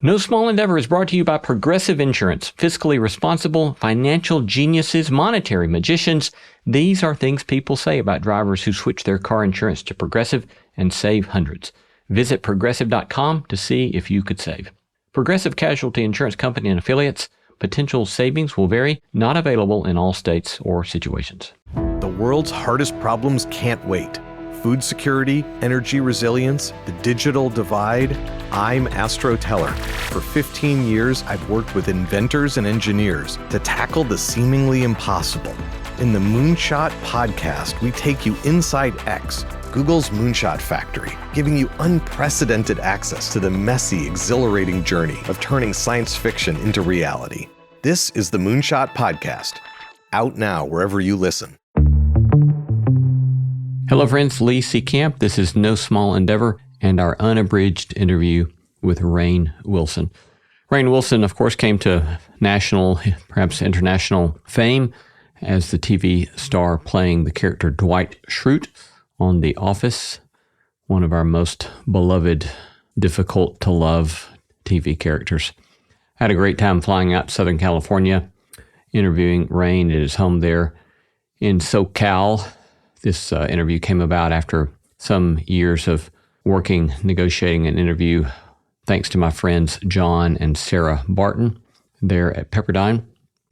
No Small Endeavor is brought to you by Progressive Insurance. Fiscally responsible, financial geniuses, monetary magicians. These are things people say about drivers who switch their car insurance to Progressive and save hundreds. Visit Progressive.com to see if you could save. Progressive Casualty Insurance Company and Affiliates. Potential savings will vary. Not available in all states or situations. The world's hardest problems can't wait. Food security, energy resilience, the digital divide. I'm Astro Teller. For 15 years, I've worked with inventors and engineers to tackle the seemingly impossible. In the Moonshot podcast, we take you inside X, Google's Moonshot Factory, giving you unprecedented access to the messy, exhilarating journey of turning science fiction into reality. This is the Moonshot Podcast, out now wherever you listen. Hello, friends. Lee C. Camp. This is No Small Endeavor and our unabridged interview with Rainn Wilson. Rainn Wilson, of course, came to national, perhaps international fame as the TV star playing the character Dwight Schrute on The Office, one of our most beloved, difficult to love TV characters. I had a great time flying out to Southern California, interviewing Rainn at his home there in SoCal. This interview came about after some years of working, negotiating an interview, thanks to my friends John and Sarah Barton there at Pepperdine.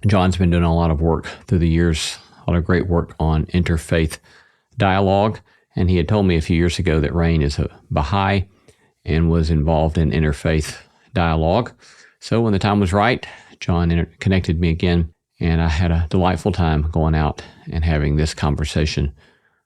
John's been doing a lot of work through the years, a lot of great work on interfaith dialogue, and he had told me a few years ago that Rainn is a Baha'i and was involved in interfaith dialogue. So when the time was right, John connected me again, and I had a delightful time going out and having this conversation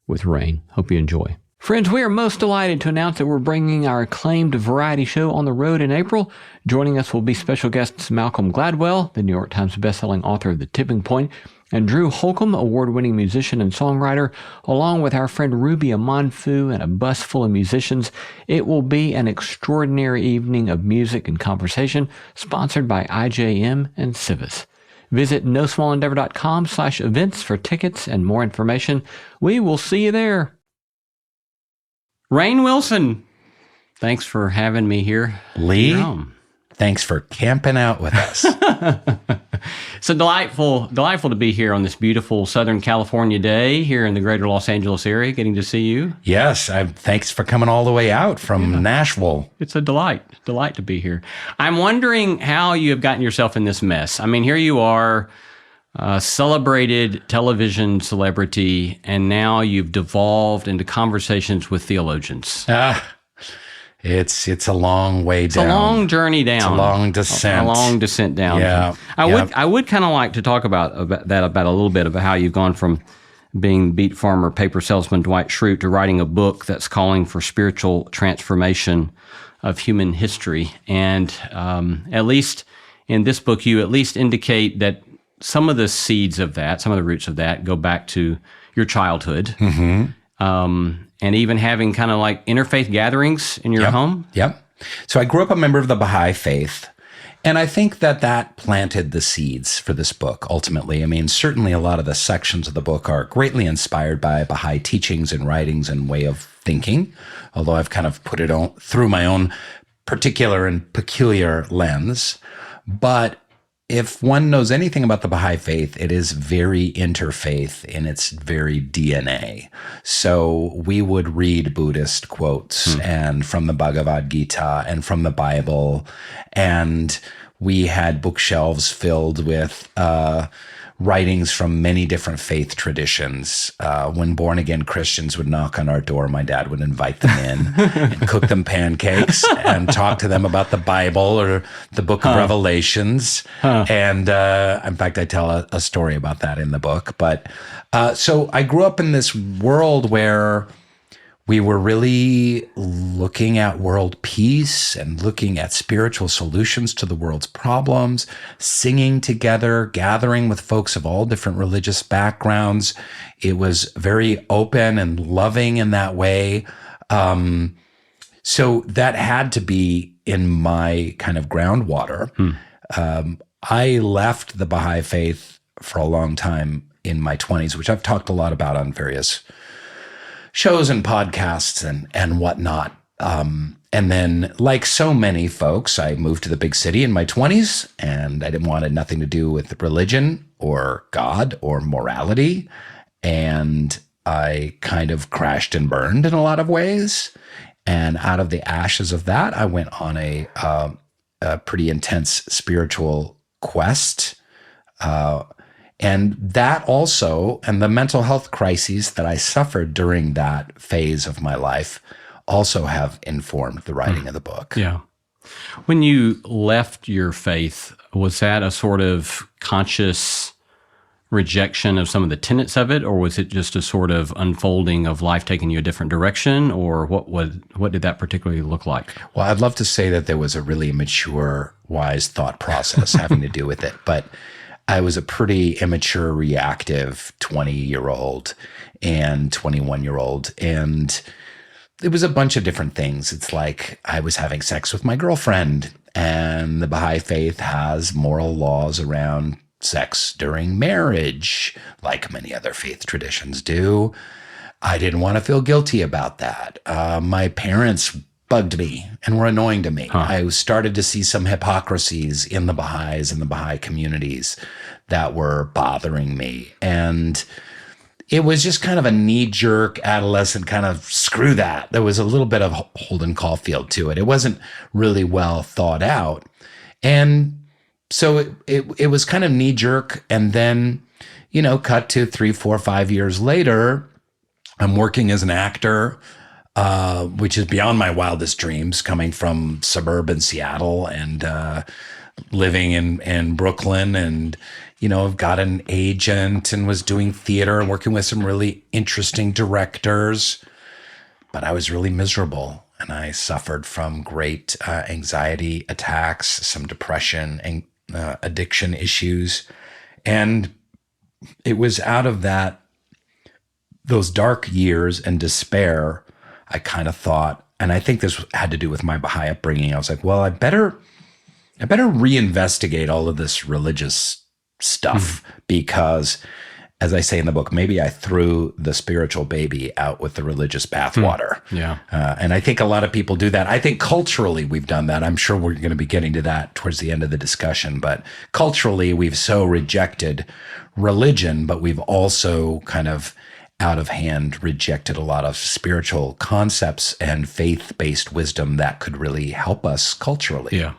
with Rainn. Hope you enjoy. Friends, we are most delighted to announce that we're bringing our acclaimed variety show on the road in April. Joining us will be special guests Malcolm Gladwell, the New York Times bestselling author of The Tipping Point, and Drew Holcomb, award-winning musician and songwriter, along with our friend Ruby Amanfu and a bus full of musicians. It will be an extraordinary evening of music and conversation, sponsored by IJM and Civis. Visit nosmallendeavor.com/events for tickets and more information. We will see you there. Rainn Wilson, thanks for having me here. Lee, thanks for camping out with us. So delightful to be here on this beautiful Southern California day here in the greater Los Angeles area, getting to see you. Yes, thanks for coming all the way out from Nashville. It's a delight to be here. I'm wondering how you have gotten yourself in this mess. I mean, here you are, a celebrated television celebrity, and now you've devolved into conversations with theologians. It's a long way down. It's a long journey down. It's a long descent. A long descent down. Yeah. I would kind of like to talk about a little bit, about how you've gone from being beet farmer, paper salesman Dwight Schrute to writing a book that's calling for spiritual transformation of human history. And at least in this book, you at least indicate that some of the seeds of that, some of the roots of that, go back to your childhood. Mm-hmm. And even having kind of like interfaith gatherings in your home? Yep. So I grew up a member of the Baha'i faith, and I think that planted the seeds for this book, ultimately. I mean, certainly a lot of the sections of the book are greatly inspired by Baha'i teachings and writings and way of thinking, although I've kind of put it on through my own particular and peculiar lens. But if one knows anything about the Baha'i faith, it is very interfaith in its very DNA. So we would read Buddhist quotes and from the Bhagavad Gita and from the Bible, and we had bookshelves filled with writings from many different faith traditions. When born-again Christians would knock on our door, my dad would invite them in and cook them pancakes and talk to them about the Bible or the book of Revelations. And in fact, I tell a story about that in the book. But so I grew up in this world where we were really looking at world peace and looking at spiritual solutions to the world's problems, singing together, gathering with folks of all different religious backgrounds. It was very open and loving in that way. So that had to be in my kind of groundwater. I left the Baha'i faith for a long time in my 20s, which I've talked a lot about on various shows and podcasts and whatnot. And then, like so many folks, I moved to the big city in my 20s, and I didn't want nothing to do with religion or God or morality. And I kind of crashed and burned in a lot of ways. And out of the ashes of that, I went on a pretty intense spiritual quest. And that also, and the mental health crises that I suffered during that phase of my life also have informed the writing of the book. Yeah. When you left your faith, was that a sort of conscious rejection of some of the tenets of it, or was it just a sort of unfolding of life taking you a different direction, or what did that particularly look like? Well, I'd love to say that there was a really mature, wise thought process having to do with it, but I was a pretty immature, reactive 20-year-old and 21-year-old, and it was a bunch of different things. It's like I was having sex with my girlfriend, and the Baha'i faith has moral laws around sex during marriage, like many other faith traditions do. I didn't want to feel guilty about that. My parents bugged me and were annoying to me. I started to see some hypocrisies in the Baha'is and the Baha'i communities that were bothering me. And it was just kind of a knee-jerk adolescent kind of screw that. There was a little bit of Holden Caulfield to it. It wasn't really well thought out. And so it was kind of knee-jerk. And then, cut to 3, 4, 5 years later, I'm working as an actor, which is beyond my wildest dreams, coming from suburban Seattle and living in Brooklyn, and I've got an agent and was doing theater and working with some really interesting directors, but I was really miserable, and I suffered from great anxiety attacks, some depression and addiction issues, and it was out of those dark years and despair, I kind of thought, and I think this had to do with my Baha'i upbringing. I was like, well, I better reinvestigate all of this religious stuff because, as I say in the book, maybe I threw the spiritual baby out with the religious bathwater. Yeah. And I think a lot of people do that. I think culturally we've done that. I'm sure we're going to be getting to that towards the end of the discussion. But culturally, we've so rejected religion, but we've also kind of out of hand rejected a lot of spiritual concepts and faith-based wisdom that could really help us culturally. Yeah.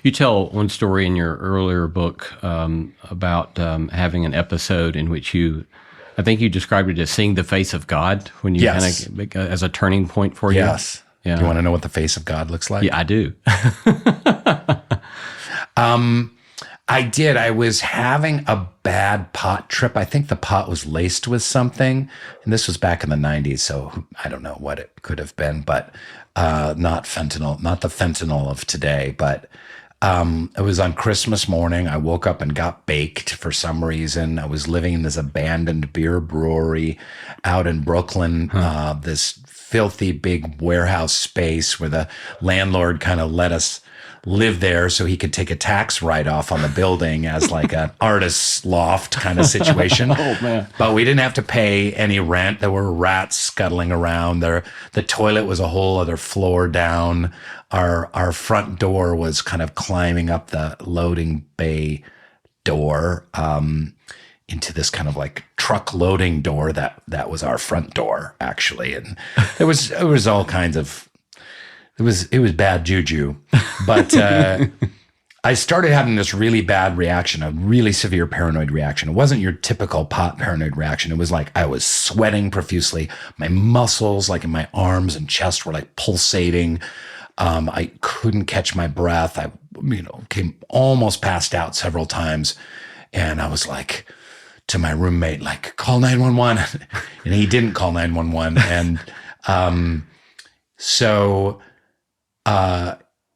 You tell one story in your earlier book about having an episode in which I think you described it as seeing the face of God when you Yes. kind of as a turning point for you. Yes. Yeah. Do you want to know what the face of God looks like? Yeah, I do. I did. I was having a bad pot trip. I think the pot was laced with something. And this was back in the 90s, so I don't know what it could have been, but not fentanyl, not the fentanyl of today. But it was on Christmas morning. I woke up and got baked for some reason. I was living in this abandoned beer brewery out in Brooklyn, this filthy big warehouse space where the landlord kind of let us live there so he could take a tax write-off on the building as like an artist's loft kind of situation. Oh, man. But we didn't have to pay any rent. There were rats scuttling around there. The toilet was a whole other floor down. Our front door was kind of climbing up the loading bay door into this kind of like truck loading door that was our front door, actually. And it was all kinds of it was bad juju, but I started having this really bad reaction, a really severe paranoid reaction. It wasn't your typical pot paranoid reaction. It was like I was sweating profusely. My muscles, like in my arms and chest, were like pulsating. I couldn't catch my breath. I, came almost passed out several times, and I was like to my roommate, like, call 911, and he didn't call 911, and so.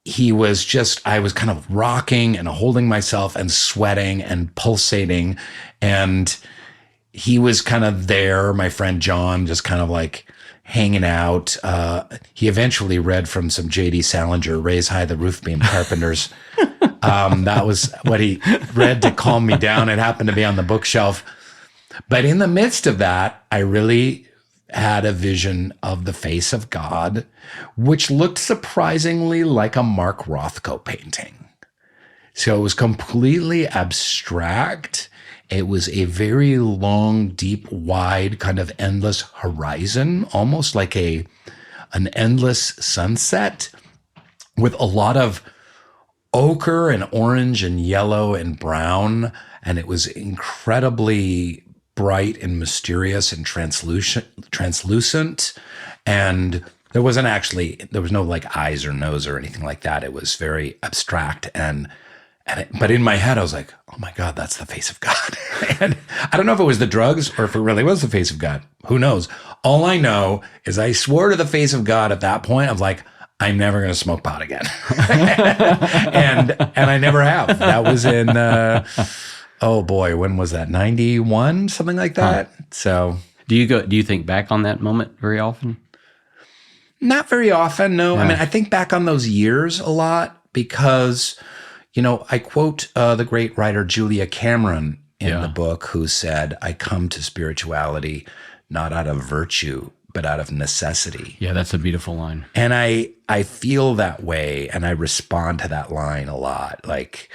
He was just, I was kind of rocking and holding myself and sweating and pulsating. And he was kind of there, my friend John, just kind of like hanging out. He eventually read from some J.D. Salinger, Raise High the Roof Beam Carpenters. That was what he read to calm me down. It happened to be on the bookshelf. But in the midst of that, I really had a vision of the face of God, which looked surprisingly like a Mark Rothko painting. So it was completely abstract. It was a very long, deep, wide, kind of endless horizon, almost like an endless sunset with a lot of ochre and orange and yellow and brown. And it was incredibly bright and mysterious and translucent. And there was no like eyes or nose or anything like that. It was very abstract. But in my head, I was like, oh my God, that's the face of God. And I don't know if it was the drugs or if it really was the face of God. Who knows? All I know is I swore to the face of God at that point. I was like, I'm never going to smoke pot again. and I never have. That was in, oh boy, when was that? 91, something like that. Huh. So do you think back on that moment very often? Not very often, no. Yeah. I mean, I think back on those years a lot because, I quote the great writer Julia Cameron in the book, who said, I come to spirituality not out of virtue, but out of necessity. Yeah, that's a beautiful line. And I feel that way, and I respond to that line a lot. Like,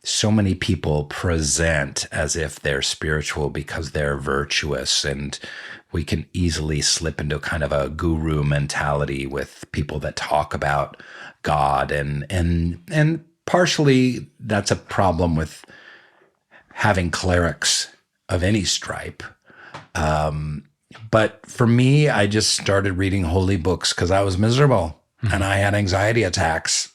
so many people present as if they're spiritual because they're virtuous, and we can easily slip into kind of a guru mentality with people that talk about God, and partially that's a problem with having clerics of any stripe. But for me, I just started reading holy books because I was miserable and I had anxiety attacks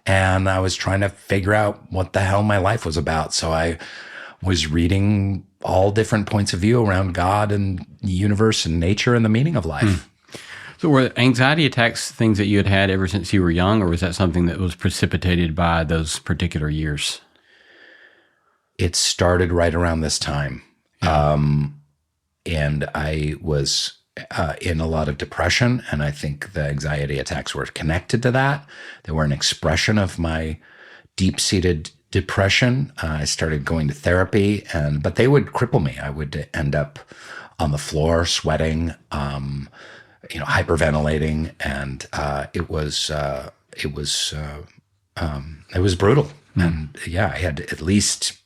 and I was trying to figure out what the hell my life was about. So I was reading all different points of view around God and the universe and nature and the meaning of life. So were anxiety attacks things that you had ever since you were young, or was that something that was precipitated by those particular years? It started right around this time. And I was in a lot of depression, and I think the anxiety attacks were connected to that. They were an expression of my deep-seated depression. I started going to therapy, but they would cripple me. I would end up on the floor sweating, hyperventilating, and it was brutal. And yeah, I had at least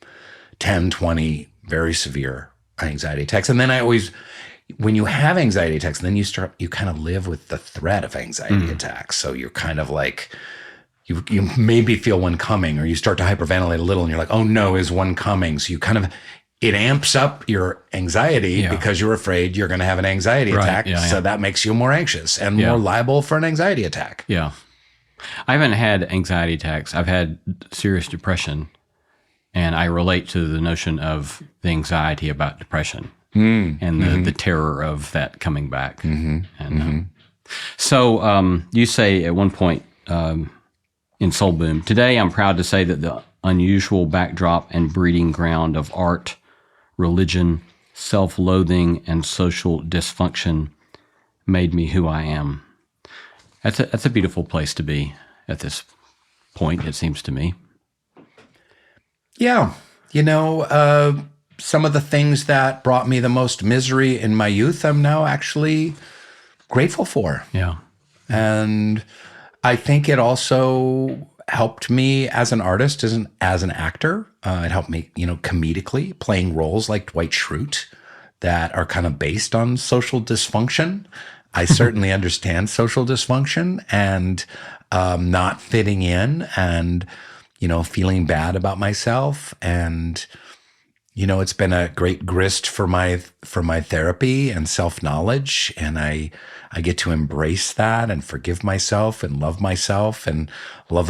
10, 20 very severe anxiety attacks. And then when you have anxiety attacks, then you kind of live with the threat of anxiety attacks. So you're kind of like, you maybe feel one coming, or you start to hyperventilate a little and you're like, oh no, is one coming? So it amps up your anxiety because you're afraid you're going to have an anxiety attack. Yeah, so that makes you more anxious and more liable for an anxiety attack. Yeah. I haven't had anxiety attacks. I've had serious depression. And I relate to the notion of the anxiety about depression and the terror of that coming back. So you say at one point in Soul Boom, today I'm proud to say that the unusual backdrop and breeding ground of art, religion, self-loathing, and social dysfunction made me who I am. That's a beautiful place to be at this point, it seems to me. Yeah. Some of the things that brought me the most misery in my youth, I'm now actually grateful for. Yeah. And I think it also helped me as an artist, as an actor. It helped me, comedically, playing roles like Dwight Schrute that are kind of based on social dysfunction. I certainly understand social dysfunction and not fitting in and feeling bad about myself. And, it's been a great grist for my therapy and self-knowledge. And I get to embrace that and forgive myself and love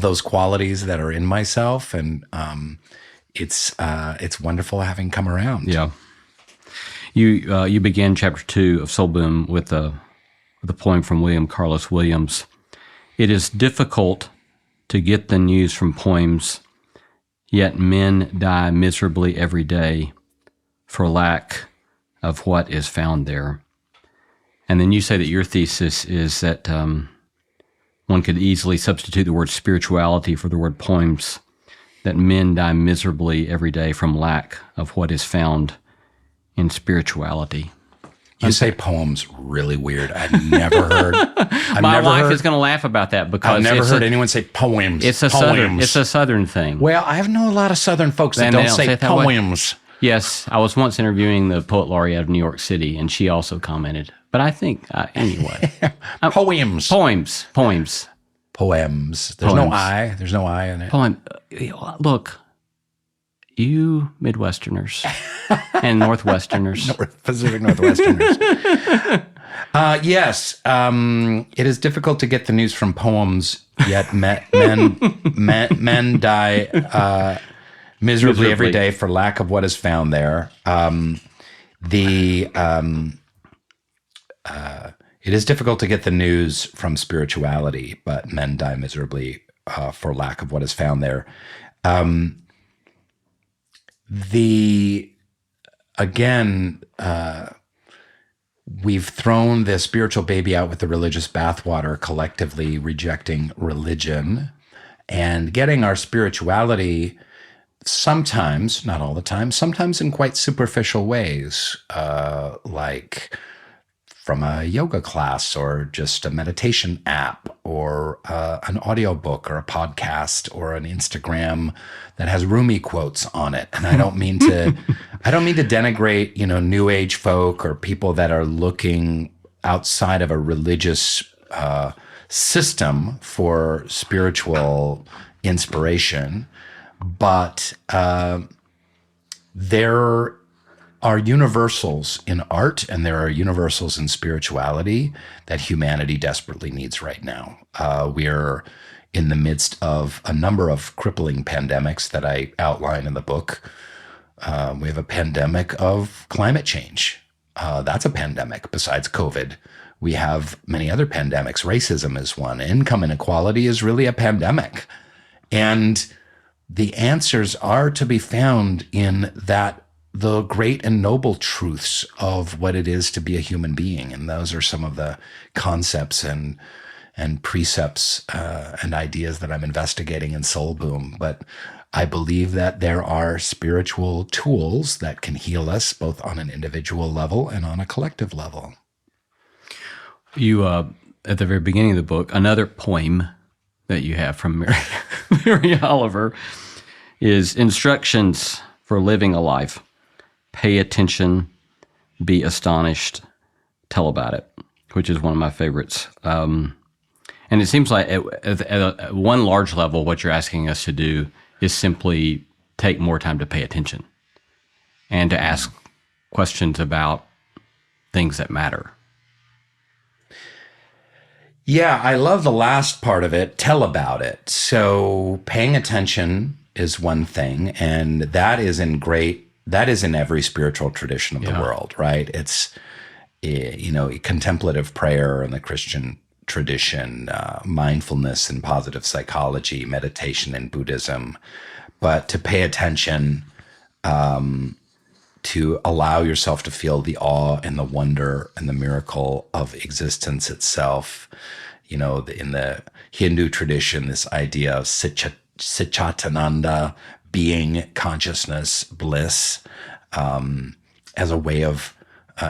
those qualities that are in myself. And it's wonderful having come around. Yeah. You began chapter 2 of Soul Boom with a poem from William Carlos Williams. It is difficult to get the news from poems, yet men die miserably every day for lack of what is found there. And then you say that your thesis is that one could easily substitute the word spirituality for the word poems, that men die miserably every day from lack of what is found in spirituality. You say poems really weird. I've never heard. My wife is going to laugh about that because I've never heard anyone say poems. It's a southern thing. Well, I know a lot of Southern folks that don't say poems. Yes, I was once interviewing the poet laureate of New York City, and she also commented. But I think anyway, poems. There's no I. There's no I in it. Poem. Look, you Midwesterners and Northwesterners, Pacific Northwesterners. Yes, it is difficult to get the news from poems. Yet men die miserably every day for lack of what is found there. It is difficult to get the news from spirituality, but men die miserably for lack of what is found there. We've thrown the spiritual baby out with the religious bathwater, collectively rejecting religion and getting our spirituality sometimes, not all the time, sometimes in quite superficial ways, like from a yoga class or just a meditation app or an audiobook or a podcast or an Instagram that has Rumi quotes on it. And I don't mean to denigrate, new age folk or people that are looking outside of a religious system for spiritual inspiration. But there are universals in art and there are universals in spirituality that humanity desperately needs right now. We are in the midst of a number of crippling pandemics that I outline in the book. We have a pandemic of climate change. That's a pandemic besides COVID. We have many other pandemics. Racism is one. Income inequality is really a pandemic. And the answers are to be found in the great and noble truths of what it is to be a human being. And those are some of the concepts and precepts and ideas that I'm investigating in Soul Boom. But I believe that there are spiritual tools that can heal us both on an individual level and on a collective level. You, at the very beginning of the book, another poem that you have from Mary Oliver is instructions for living a life. Pay attention, be astonished, tell about it, which is one of my favorites. And it seems like at one large level, what you're asking us to do is simply take more time to pay attention and to ask questions about things that matter. Yeah, I love the last part of it, tell about it. So paying attention is one thing, and that is in every spiritual tradition of the world, right? It's, contemplative prayer in the Christian tradition, mindfulness and positive psychology, meditation in Buddhism. But to pay attention, to allow yourself to feel the awe and the wonder and the miracle of existence itself. In the Hindu tradition, this idea of Satchitananda, being, consciousness, bliss, as a way of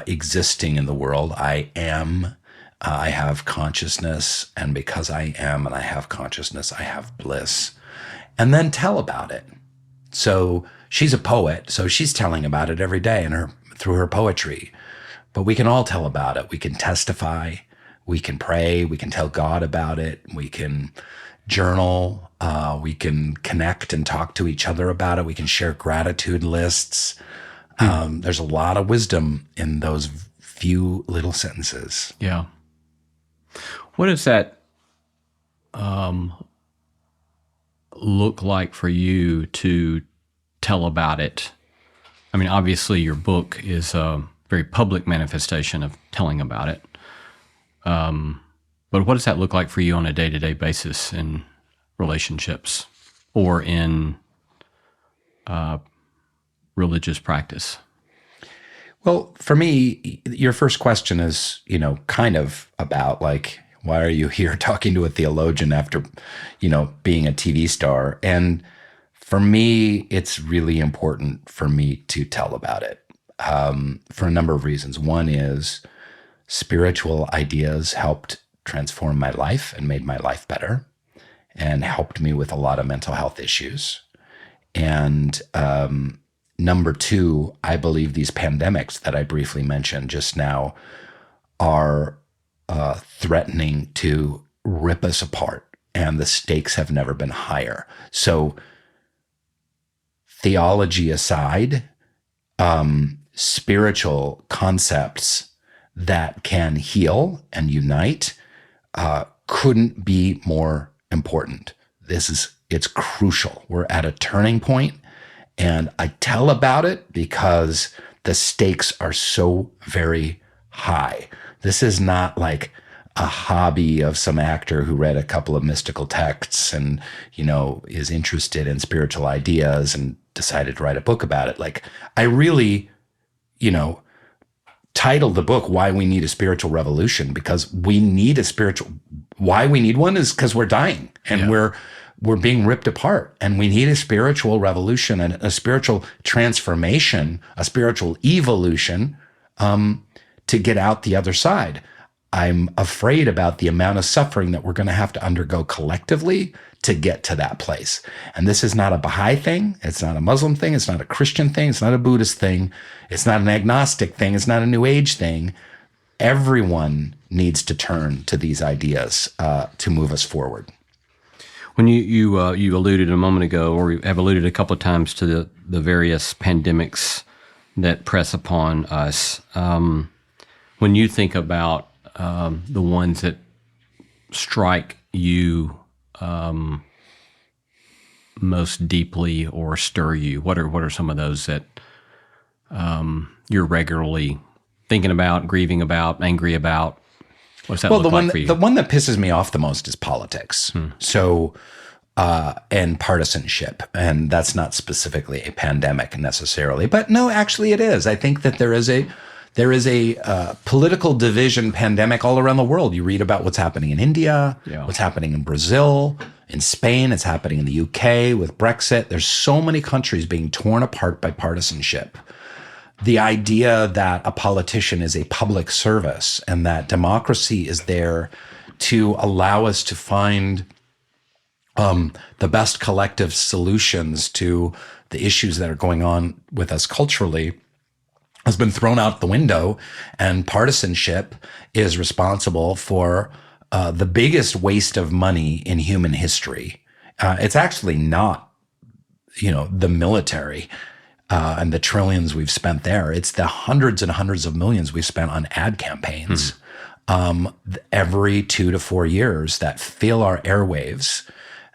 existing in the world. I am, I have consciousness, and because I am and I have consciousness, I have bliss. And then tell about it. So she's a poet, so she's telling about it every day through her poetry. But we can all tell about it. We can testify, we can pray, we can tell God about it, we can journal, we can connect and talk to each other about it, we can share gratitude lists. There's a lot of wisdom in those few little sentences. Yeah. What does that look like for you to tell about it? I mean, obviously your book is a very public manifestation of telling about it. But what does that look like for you on a day-to-day basis in relationships or in religious practice? Well, for me, your first question is, kind of about like, why are you here talking to a theologian after, being a TV star? And for me, it's really important for me to tell about it. for a number of reasons. One is spiritual ideas helped transform my life and made my life better and helped me with a lot of mental health issues. And number two, I believe these pandemics that I briefly mentioned just now are threatening to rip us apart, and the stakes have never been higher. So theology aside, spiritual concepts that can heal and unite couldn't be more important. It's crucial. We're at a turning point, and I tell about it because the stakes are so very high. This is not like a hobby of some actor who read a couple of mystical texts and, is interested in spiritual ideas and decided to write a book about it. Like, I really, titled the book Why We Need a Spiritual Revolution, because we need why we need one is because we're dying and we're being ripped apart, and we need a spiritual revolution and a spiritual transformation, a spiritual evolution to get out the other side. I'm afraid about the amount of suffering that we're going to have to undergo collectively to get to that place. And this is not a Baha'i thing. It's not a Muslim thing. It's not a Christian thing. It's not a Buddhist thing. It's not an agnostic thing. It's not a New Age thing. Everyone needs to turn to these ideas to move us forward. When you alluded a moment ago, or have alluded a couple of times to the various pandemics that press upon us, when you think about the ones that strike you most deeply or stir you, what are some of those that you're regularly thinking about, grieving about, angry about? What's that look like for you? The one that pisses me off the most is politics. So, and partisanship. And that's not specifically a pandemic necessarily, but no, actually it is. I think that there is a political division pandemic all around the world. You read about what's happening in India, what's happening in Brazil, in Spain, it's happening in the UK with Brexit. There's so many countries being torn apart by partisanship. The idea that a politician is a public service and that democracy is there to allow us to find the best collective solutions to the issues that are going on with us culturally has been thrown out the window, and partisanship is responsible for the biggest waste of money in human history. It's actually not, the military and the trillions we've spent there. It's the hundreds and hundreds of millions we've spent on ad campaigns every 2 to 4 years that fill our airwaves.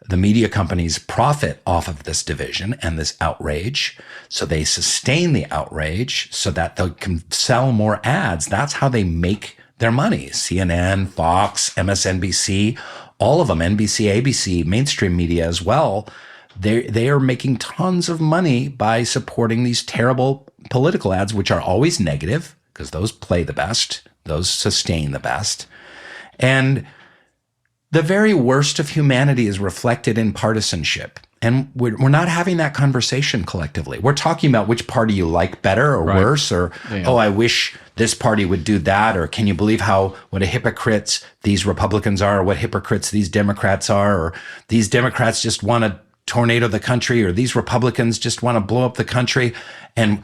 The media companies profit off of this division and this outrage. So they sustain the outrage so that they can sell more ads. That's how they make their money. CNN, Fox, MSNBC, all of them, NBC, ABC, mainstream media as well. They are making tons of money by supporting these terrible political ads, which are always negative because those play the best, those sustain the best. And the very worst of humanity is reflected in partisanship. And we're not having that conversation collectively. We're talking about which party you like better or worse, or, oh, I wish this party would do that, or can you believe what a hypocrites these Republicans are, or what hypocrites these Democrats are, or these Democrats just want to tornado the country, or these Republicans just want to blow up the country. And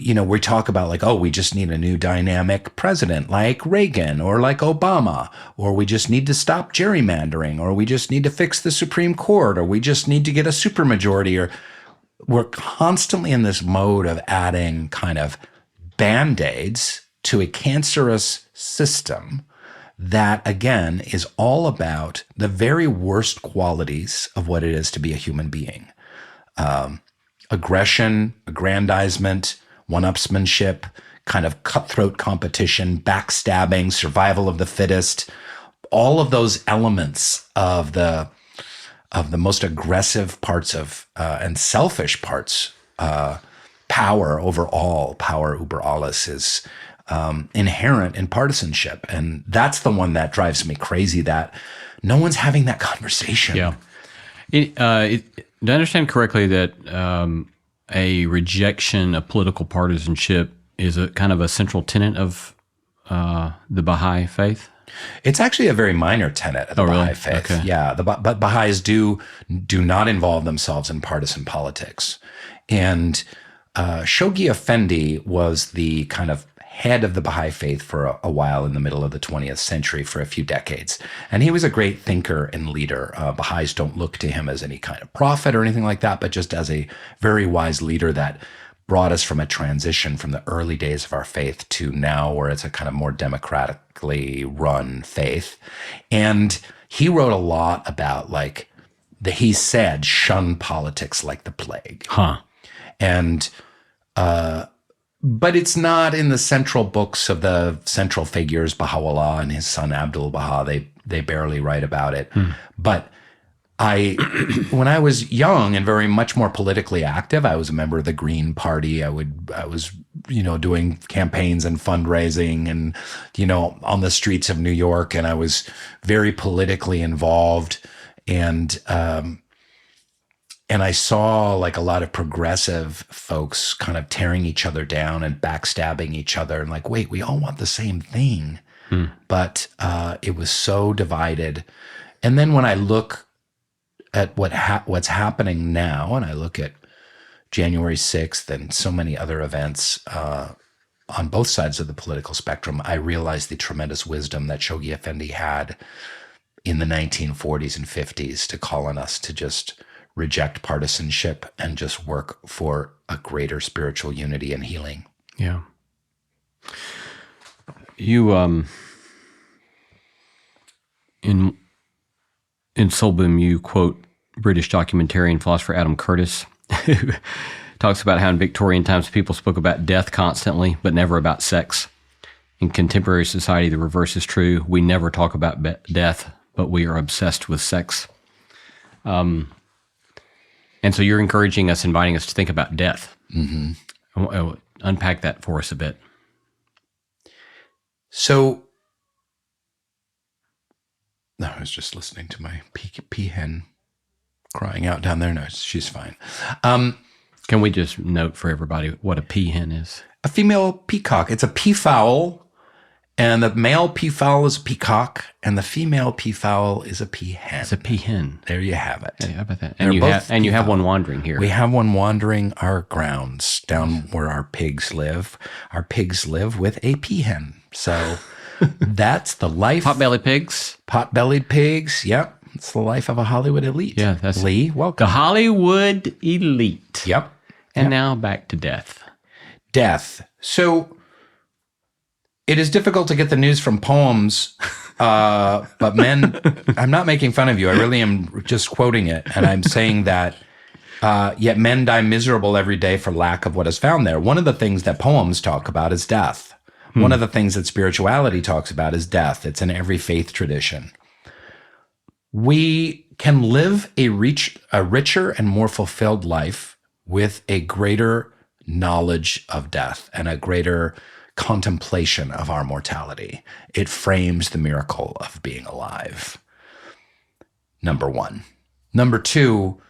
we talk about like, oh, we just need a new dynamic president like Reagan or like Obama, or we just need to stop gerrymandering, or we just need to fix the Supreme Court, or we just need to get a supermajority, or we're constantly in this mode of adding kind of Band-Aids to a cancerous system that, again, is all about the very worst qualities of what it is to be a human being. Aggression, aggrandizement, one-upsmanship, kind of cutthroat competition, backstabbing, survival of the fittest, all of those elements of the most aggressive parts of and selfish parts, power over all, power über alles is inherent in partisanship. And that's the one that drives me crazy, that no one's having that conversation. Yeah. Do I understand correctly that a rejection of political partisanship is a kind of a central tenet of the Baha'i faith? It's actually a very minor tenet of the Baha'i faith. Okay. Yeah, but Baha'is do not involve themselves in partisan politics. And Shoghi Effendi was the kind of head of the Baha'i faith for a while in the middle of the 20th century, for a few decades. And he was a great thinker and leader. Baha'is don't look to him as any kind of prophet or anything like that, but just as a very wise leader that brought us from a transition from the early days of our faith to now, where it's a kind of more democratically run faith. And he wrote a lot about, like, he said, shun politics like the plague. Huh. And but it's not in the central books of the central figures, Baha'u'llah and his son Abdul Baha. They barely write about it. But when I was young and very much more politically active, I was a member of the Green Party. I was doing campaigns and fundraising and, on the streets of New York, and I was very politically involved. And I saw, like, a lot of progressive folks kind of tearing each other down and backstabbing each other, and like, wait, we all want the same thing. But it was so divided. And then when I look at what's happening now, and I look at January 6th and so many other events on both sides of the political spectrum, I realize the tremendous wisdom that Shoghi Effendi had in the 1940s and 50s to call on us to just reject partisanship and just work for a greater spiritual unity and healing. Yeah. You, in Soulboom, you quote British documentarian philosopher Adam Curtis, who talks about how in Victorian times people spoke about death constantly, but never about sex. In contemporary society, the reverse is true. We never talk about death, but we are obsessed with sex. And so you're encouraging us, inviting us to think about death. Mm-hmm. Unpack that for us a bit. So, I was just listening to my peahen crying out down there. No, she's fine. Can we just note for everybody what a peahen is? A female peacock. It's a peafowl. And the male peafowl is a peacock, and the female peafowl is a peahen. It's a peahen. There you have it. Hey, how about that? And you have one wandering here. We have one wandering our grounds down where our pigs live. Our pigs live with a peahen. So that's the life. Pot-bellied pigs. Pot-bellied pigs. Yep. It's the life of a Hollywood elite. Yeah, that's Lee. Welcome. The Hollywood elite. Yep. And now back to death. Death. So it is difficult to get the news from poems, but men, I'm not making fun of you. I really am just quoting it. And I'm saying that, yet men die miserable every day for lack of what is found there. One of the things that poems talk about is death. One of the things that spirituality talks about is death. It's in every faith tradition. We can live a richer and more fulfilled life with a greater knowledge of death and a greater contemplation of our mortality. It frames the miracle of being alive. Number one. Number two,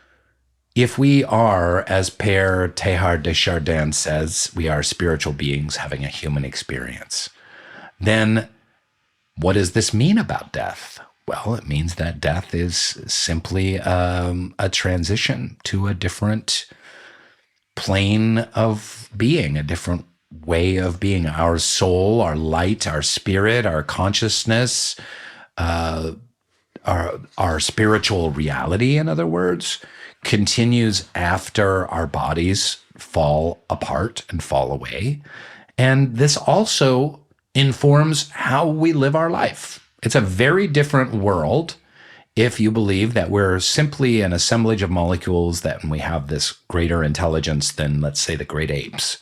if we are, as Père Teilhard de Chardin says, we are spiritual beings having a human experience, then what does this mean about death? Well, it means that death is simply a transition to a different plane of being, a different way of being. Our soul, our light, our spirit, our consciousness, our spiritual reality, in other words, continues after our bodies fall apart and fall away. And this also informs how we live our life. It's a very different world if you believe that we're simply an assemblage of molecules, that we have this greater intelligence than, let's say, the great apes.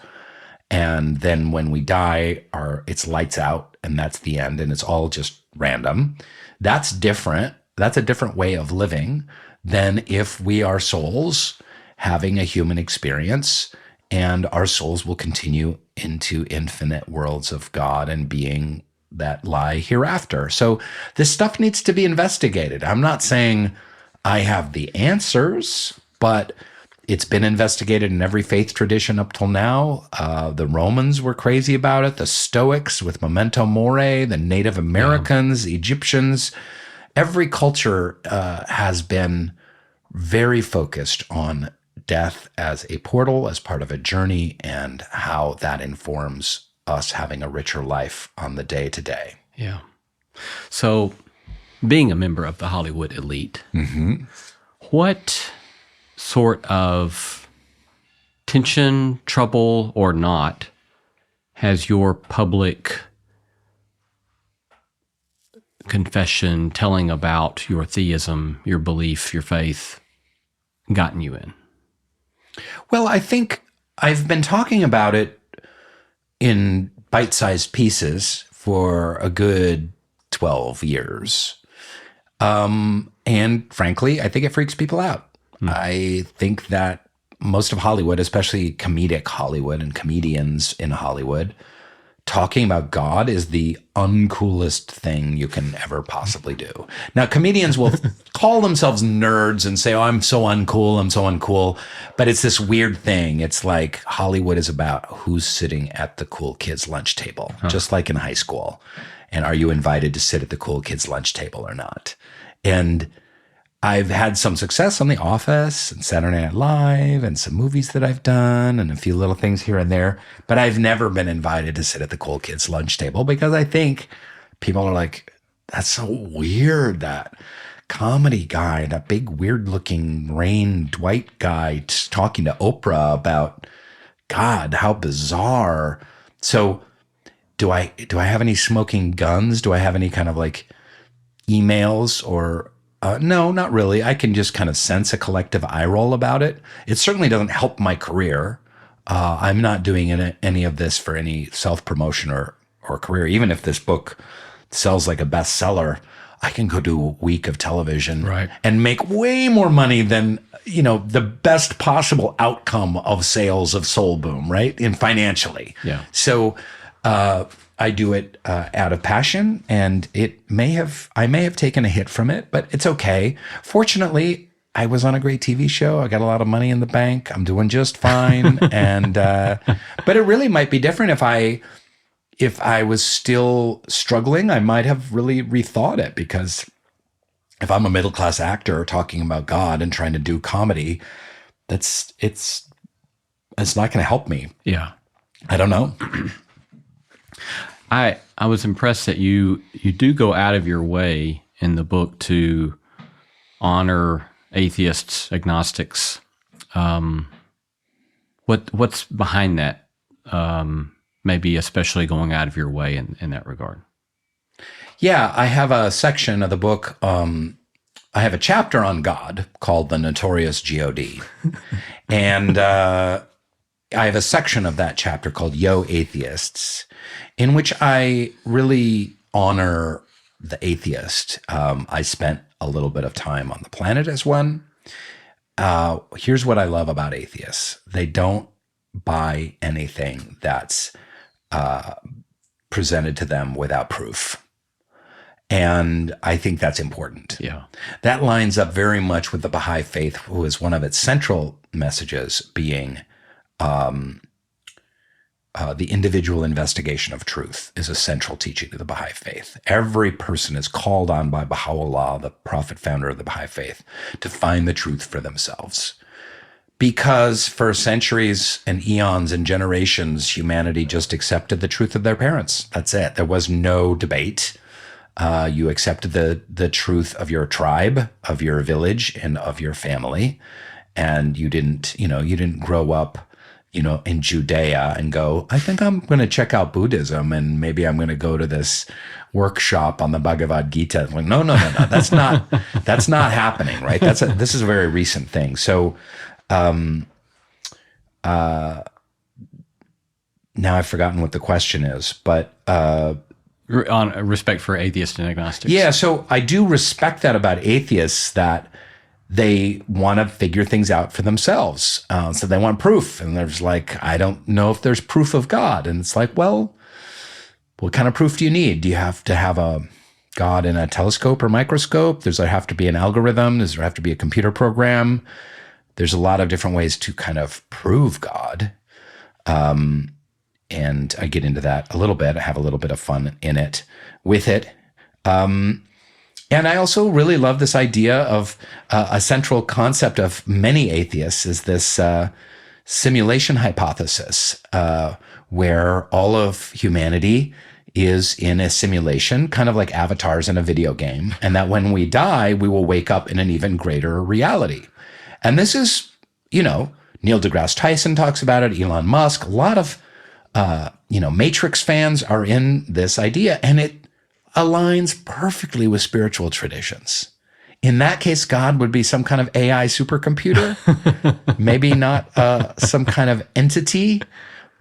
And then when we die, it's lights out, and that's the end, and it's all just random. That's different. That's a different way of living than if we are souls having a human experience, and our souls will continue into infinite worlds of God and being that lie hereafter. So this stuff needs to be investigated. I'm not saying I have the answers, but It's been investigated in every faith tradition up till now. The Romans were crazy about it. The Stoics with Memento Mori, the Native Americans, Egyptians. Every culture has been very focused on death as a portal, as part of a journey, and how that informs us having a richer life on the day to day. Yeah. So, being a member of the Hollywood elite, what sort of tension, trouble, or not has your public confession, telling about your theism, your belief, your faith, gotten you in? Well, I think I've been talking about it in bite-sized pieces for a good 12 years. And frankly, I think it freaks people out. I think that most of Hollywood, especially comedic Hollywood and comedians in Hollywood, talking about God is the uncoolest thing you can ever possibly do. Now, comedians will call themselves nerds and say, oh, I'm so uncool. But it's this weird thing. It's like Hollywood is about who's sitting at the cool kids' lunch table, just like in high school. And are you invited to sit at the cool kids' lunch table or not? And I've had some success on The Office and Saturday Night Live and some movies that I've done and a few little things here and there. But I've never been invited to sit at the cool kids' lunch table because I think people are like, that's so weird, that comedy guy, that big weird looking Rainn Dwight guy talking to Oprah about God, how bizarre. So do I have any smoking guns? Do I have any kind of like emails or... no, not really. I can just kind of sense a collective eye roll about it. It certainly doesn't help my career. I'm not doing any of this for any self-promotion or career. Even if this book sells like a bestseller, I can go do a week of television and make way more money than, the best possible outcome of sales of Soul Boom, right? And financially. Yeah. So, I do it out of passion, and I may have taken a hit from it, but it's okay. Fortunately, I was on a great TV show. I got a lot of money in the bank. I'm doing just fine. And but it really might be different if I was still struggling. I might have really rethought it, because if I'm a middle class actor talking about God and trying to do comedy, it's not going to help me. Yeah. I don't know. I was impressed that you do go out of your way in the book to honor atheists, agnostics. What's behind that? Maybe especially going out of your way in that regard. Yeah, I have a section of the book. I have a chapter on God called The Notorious God. And I have a section of that chapter called Yo Atheists, in which I really honor the atheist. I spent a little bit of time on the planet as one. Here's what I love about atheists. They don't buy anything that's presented to them without proof. And I think that's important. Yeah. That lines up very much with the Baha'i faith, who is one of its central messages being the individual investigation of truth is a central teaching of the Baha'i faith. Every person is called on by Baha'u'llah, the prophet founder of the Baha'i faith, to find the truth for themselves. Because for centuries and eons and generations, humanity just accepted the truth of their parents. That's it. There was no debate. You accepted the truth of your tribe, of your village, and of your family. And you didn't grow up in Judea and go, I think I'm going to check out Buddhism and maybe I'm going to go to this workshop on the Bhagavad Gita. Like, no. That's not happening, right? This is a very recent thing. So, now I've forgotten what the question is, but, on respect for atheists and agnostics. Yeah. So I do respect that about atheists, that they want to figure things out for themselves. So they want proof. And there's like, I don't know if there's proof of God. And it's like, well, what kind of proof do you need? Do you have to have a God in a telescope or microscope? Does there have to be an algorithm? Does there have to be a computer program? there's a lot of different ways to kind of prove God. And I get into that a little bit. I have a little bit of fun in it with it. And I also really love this idea of a central concept of many atheists is this simulation hypothesis, where all of humanity is in a simulation, kind of like avatars in a video game, and that when we die, we will wake up in an even greater reality. And this is, Neil deGrasse Tyson talks about it, Elon Musk, a lot of, Matrix fans are in this idea, and it aligns perfectly with spiritual traditions. In that case, God would be some kind of AI supercomputer, maybe not some kind of entity,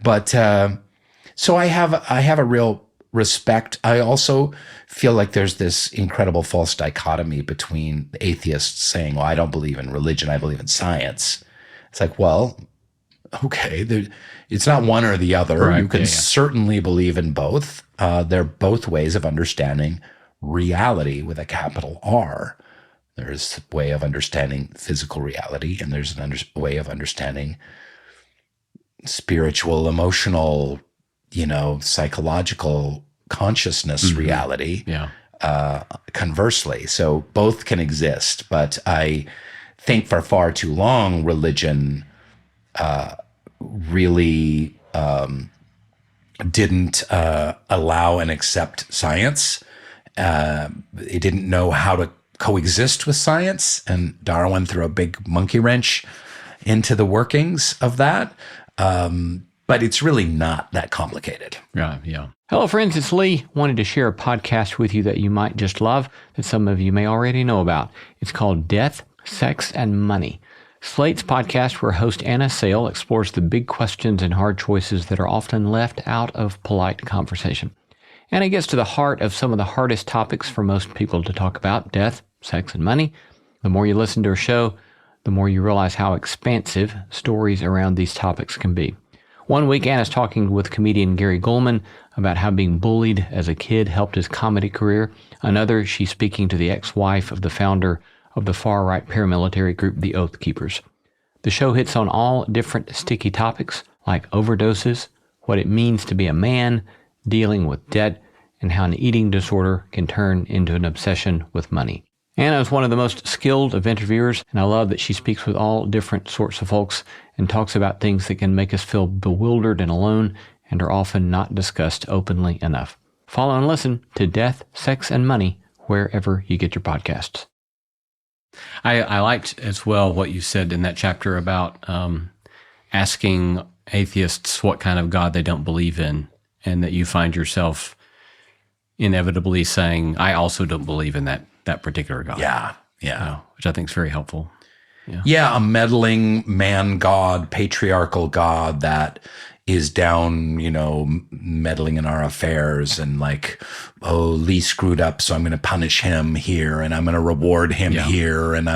but so I have a real respect. I also feel like there's this incredible false dichotomy between atheists saying, well, I don't believe in religion, I believe in science. It's like, well, okay, it's not one or the other. Right, you can certainly believe in both. They're both ways of understanding reality with a capital R. There's a way of understanding physical reality, and there's a way of understanding spiritual, emotional, psychological consciousness reality. Yeah. Conversely. So both can exist, but I think for far too long, religion really didn't allow and accept science. It didn't know how to coexist with science, and Darwin threw a big monkey wrench into the workings of that. But it's really not that complicated. Yeah. Hello, friends. It's Lee. Wanted to share a podcast with you that you might just love, that some of you may already know about. It's called Death, Sex, and Money. Slate's podcast, where host Anna Sale explores the big questions and hard choices that are often left out of polite conversation. And it gets to the heart of some of the hardest topics for most people to talk about: death, sex, and money. The more you listen to her show, the more you realize how expansive stories around these topics can be. One week, Anna's talking with comedian Gary Goldman about how being bullied as a kid helped his comedy career. Another, she's speaking to the ex-wife of the founder of the far-right paramilitary group, the Oath Keepers. The show hits on all different sticky topics like overdoses, what it means to be a man, dealing with debt, and how an eating disorder can turn into an obsession with money. Anna is one of the most skilled of interviewers, and I love that she speaks with all different sorts of folks and talks about things that can make us feel bewildered and alone and are often not discussed openly enough. Follow and listen to Death, Sex, and Money wherever you get your podcasts. I liked as well what you said in that chapter about asking atheists what kind of God they don't believe in, and that you find yourself inevitably saying, I also don't believe in that particular God. Yeah. Which I think is very helpful. Yeah, a meddling man God, patriarchal God that is down, meddling in our affairs and like, oh, Lee screwed up, so I'm going to punish him here and I'm going to reward him here. And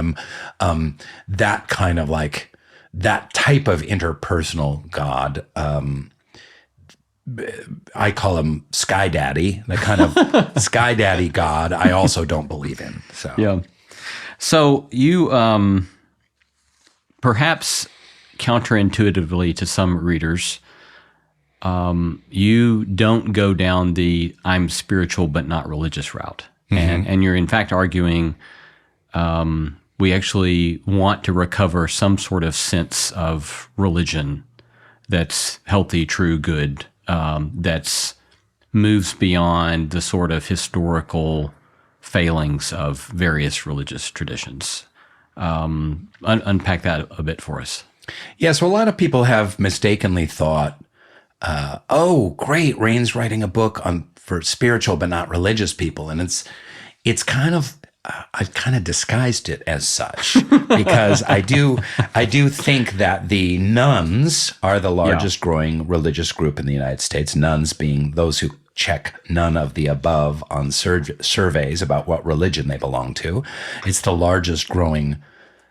I'm that kind of like, that type of interpersonal God. I call him Sky Daddy, the kind of Sky Daddy God I also don't believe in. So you, perhaps counterintuitively to some readers, you don't go down the I'm spiritual but not religious route. Mm-hmm. And you're in fact arguing we actually want to recover some sort of sense of religion that's healthy, true, good, that's moves beyond the sort of historical failings of various religious traditions. Unpack that a bit for us. Yeah, so a lot of people have mistakenly thought, oh, great, Rainn's writing a book for spiritual but not religious people. And it's kind of, I've kind of disguised it as such because I do think that the nuns are the largest growing religious group in the United States. Nuns being those who check none of the above on surveys about what religion they belong to. It's the largest growing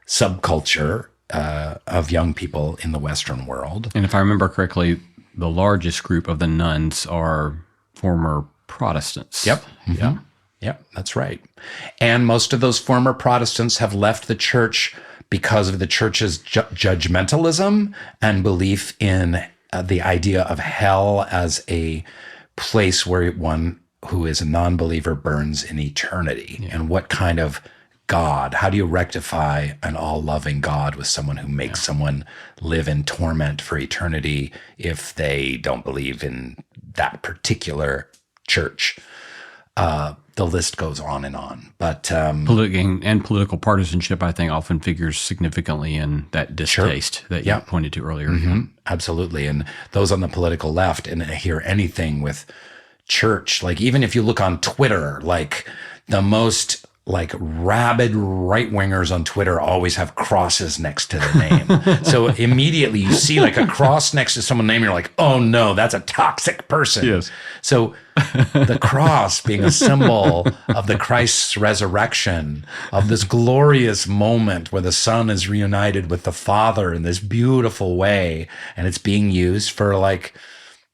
subculture of young people in the Western world. And if I remember correctly, the largest group of the nuns are former Protestants. Yep. Mm-hmm. Yeah. Yep, that's right. And most of those former Protestants have left the church because of the church's judgmentalism and belief in the idea of hell as a place where one who is a non-believer burns in eternity. And what kind of God, how do you rectify an all-loving God with someone who makes someone live in torment for eternity if they don't believe in that particular church? The list goes on and on. But political partisanship, I think, often figures significantly in that distaste that you pointed to earlier. Absolutely. And those on the political left, and hear anything with church, like even if you look on Twitter, like the most like rabid right-wingers on Twitter always have crosses next to their name. So immediately you see like a cross next to someone's name, you're like, oh no, that's a toxic person. Yes. So the cross being a symbol of the Christ's resurrection, of this glorious moment where the Son is reunited with the Father in this beautiful way, and it's being used for like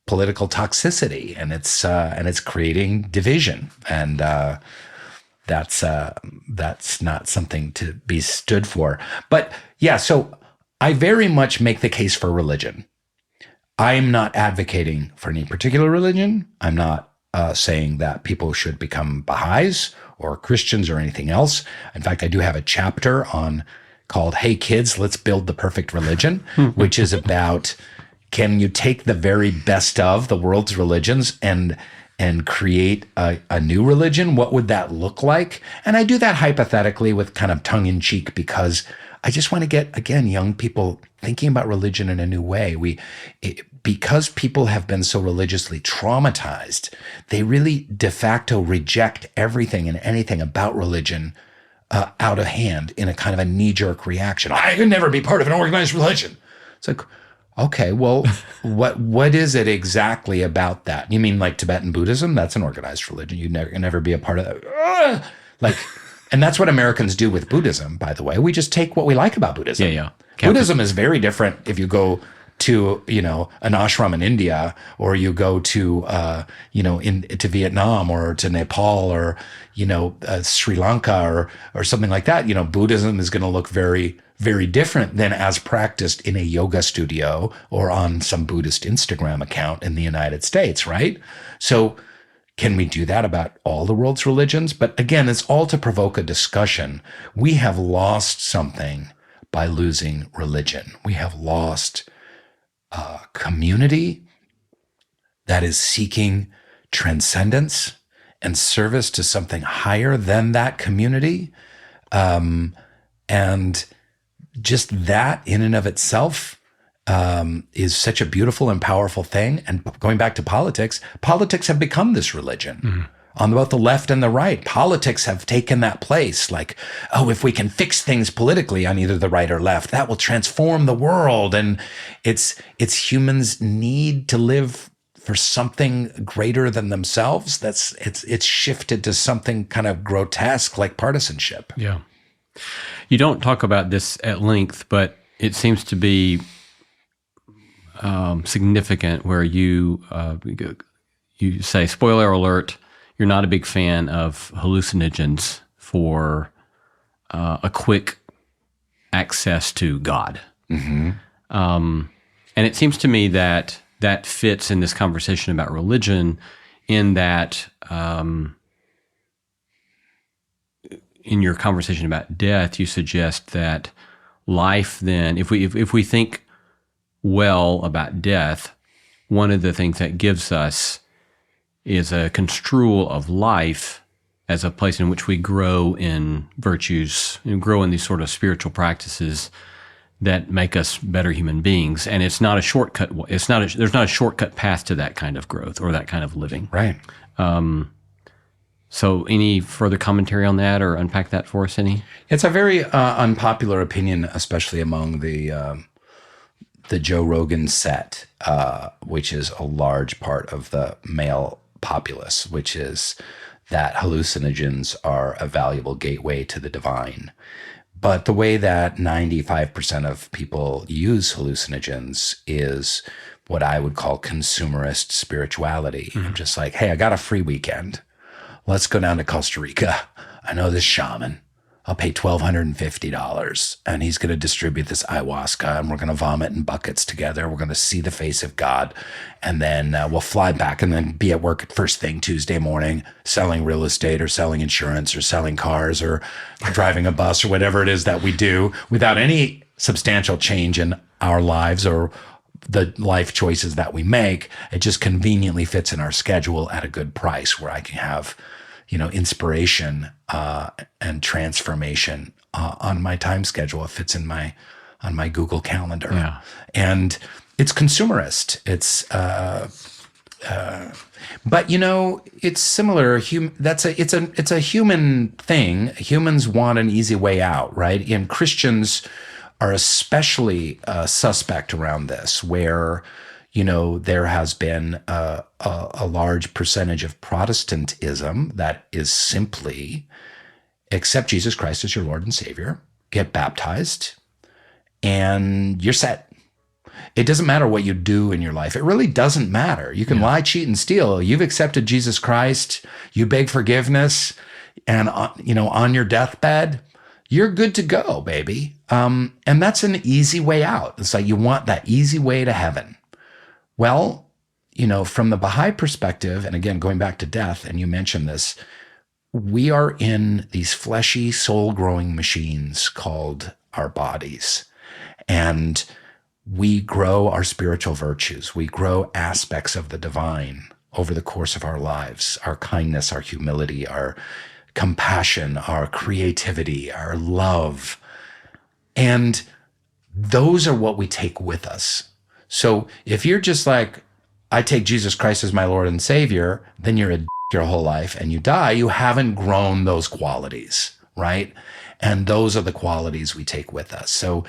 political toxicity, and it's creating division, and that's not something to be stood for. But yeah, so I very much make the case for religion. I'm not advocating for any particular religion. I'm not saying that people should become Baha'is or Christians or anything else. In fact, I do have a chapter called Hey Kids, Let's Build the Perfect Religion, which is about, can you take the very best of the world's religions and create a new religion? What would that look like? And I do that hypothetically with kind of tongue in cheek, because I just want to get, again, young people thinking about religion in a new way. Because people have been so religiously traumatized, they really de facto reject everything and anything about religion out of hand in a kind of a knee-jerk reaction. I could never be part of an organized religion. It's like, okay, well, what is it exactly about that? You mean like Tibetan Buddhism? That's an organized religion. You'd never be a part of that. And that's what Americans do with Buddhism, by the way. We just take what we like about Buddhism. Yeah. Buddhism is very different if you go to, an ashram in India, or you go to, to Vietnam or to Nepal or, Sri Lanka or something like that. Buddhism is going to look very, very different than as practiced in a yoga studio or on some Buddhist Instagram account in the United States, right? So can we do that about all the world's religions? But again, it's all to provoke a discussion. We have lost something by losing religion. We have lost a community that is seeking transcendence and service to something higher than that community. And just that in and of itself is such a beautiful and powerful thing. And going back to politics have become this religion. On both the left and the right. Politics have taken that place. Like, oh, if we can fix things politically on either the right or left, that will transform the world. And it's humans' need to live for something greater than themselves. It's shifted to something kind of grotesque, like partisanship. Yeah. You don't talk about this at length, but it seems to be significant where you say, spoiler alert, you're not a big fan of hallucinogens for a quick access to God. Mm-hmm. And it seems to me that fits in this conversation about religion, in that in your conversation about death, you suggest that life then, if we think well about death, one of the things that gives us is a construal of life as a place in which we grow in virtues and grow in these sort of spiritual practices that make us better human beings. And it's not a shortcut. There's not a shortcut path to that kind of growth or that kind of living. Right. So any further commentary on that, or unpack that for us, any? It's a very unpopular opinion, especially among the Joe Rogan set, which is a large part of the male populace, which is that hallucinogens are a valuable gateway to the divine. But the way that 95% of people use hallucinogens is what I would call consumerist spirituality. Mm-hmm. I'm just like, hey, I got a free weekend. Let's go down to Costa Rica. I know this shaman. I'll pay $1,250 and he's going to distribute this ayahuasca and we're going to vomit in buckets together. We're going to see the face of God. And then we'll fly back and then be at work at first thing Tuesday morning, selling real estate or selling insurance or selling cars or driving a bus or whatever it is that we do without any substantial change in our lives or the life choices that we make. It just conveniently fits in our schedule at a good price where I can have, inspiration and transformation on my time schedule. It fits in on my Google Calendar. Yeah. And it's consumerist. It's but it's similar. It's a human thing. Humans want an easy way out, right? And Christians are especially suspect around this, where there has been a large percentage of Protestantism that is simply accept Jesus Christ as your Lord and Savior, get baptized, and you're set. It doesn't matter what you do in your life. It really doesn't matter. You can lie, cheat, and steal. You've accepted Jesus Christ. You beg forgiveness, and on your deathbed, you're good to go, baby. And that's an easy way out. It's like you want that easy way to heaven. Well, from the Baha'i perspective, and again, going back to death, and you mentioned this, we are in these fleshy, soul-growing machines called our bodies. And we grow our spiritual virtues. We grow aspects of the divine over the course of our lives, our kindness, our humility, our compassion, our creativity, our love. And those are what we take with us. So if you're just like, I take Jesus Christ as my Lord and Savior, then you're a your whole life and you die, you haven't grown those qualities, right? And those are the qualities we take with us. So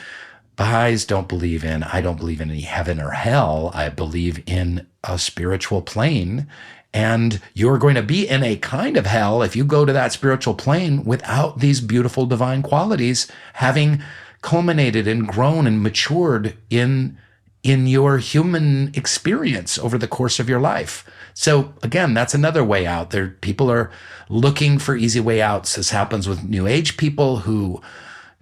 Baha'is I don't believe in any heaven or hell. I believe in a spiritual plane. And you're going to be in a kind of hell if you go to that spiritual plane without these beautiful divine qualities, having culminated and grown and matured in your human experience over the course of your life. So again, that's another way out. People are looking for easy way outs. This happens with New Age people who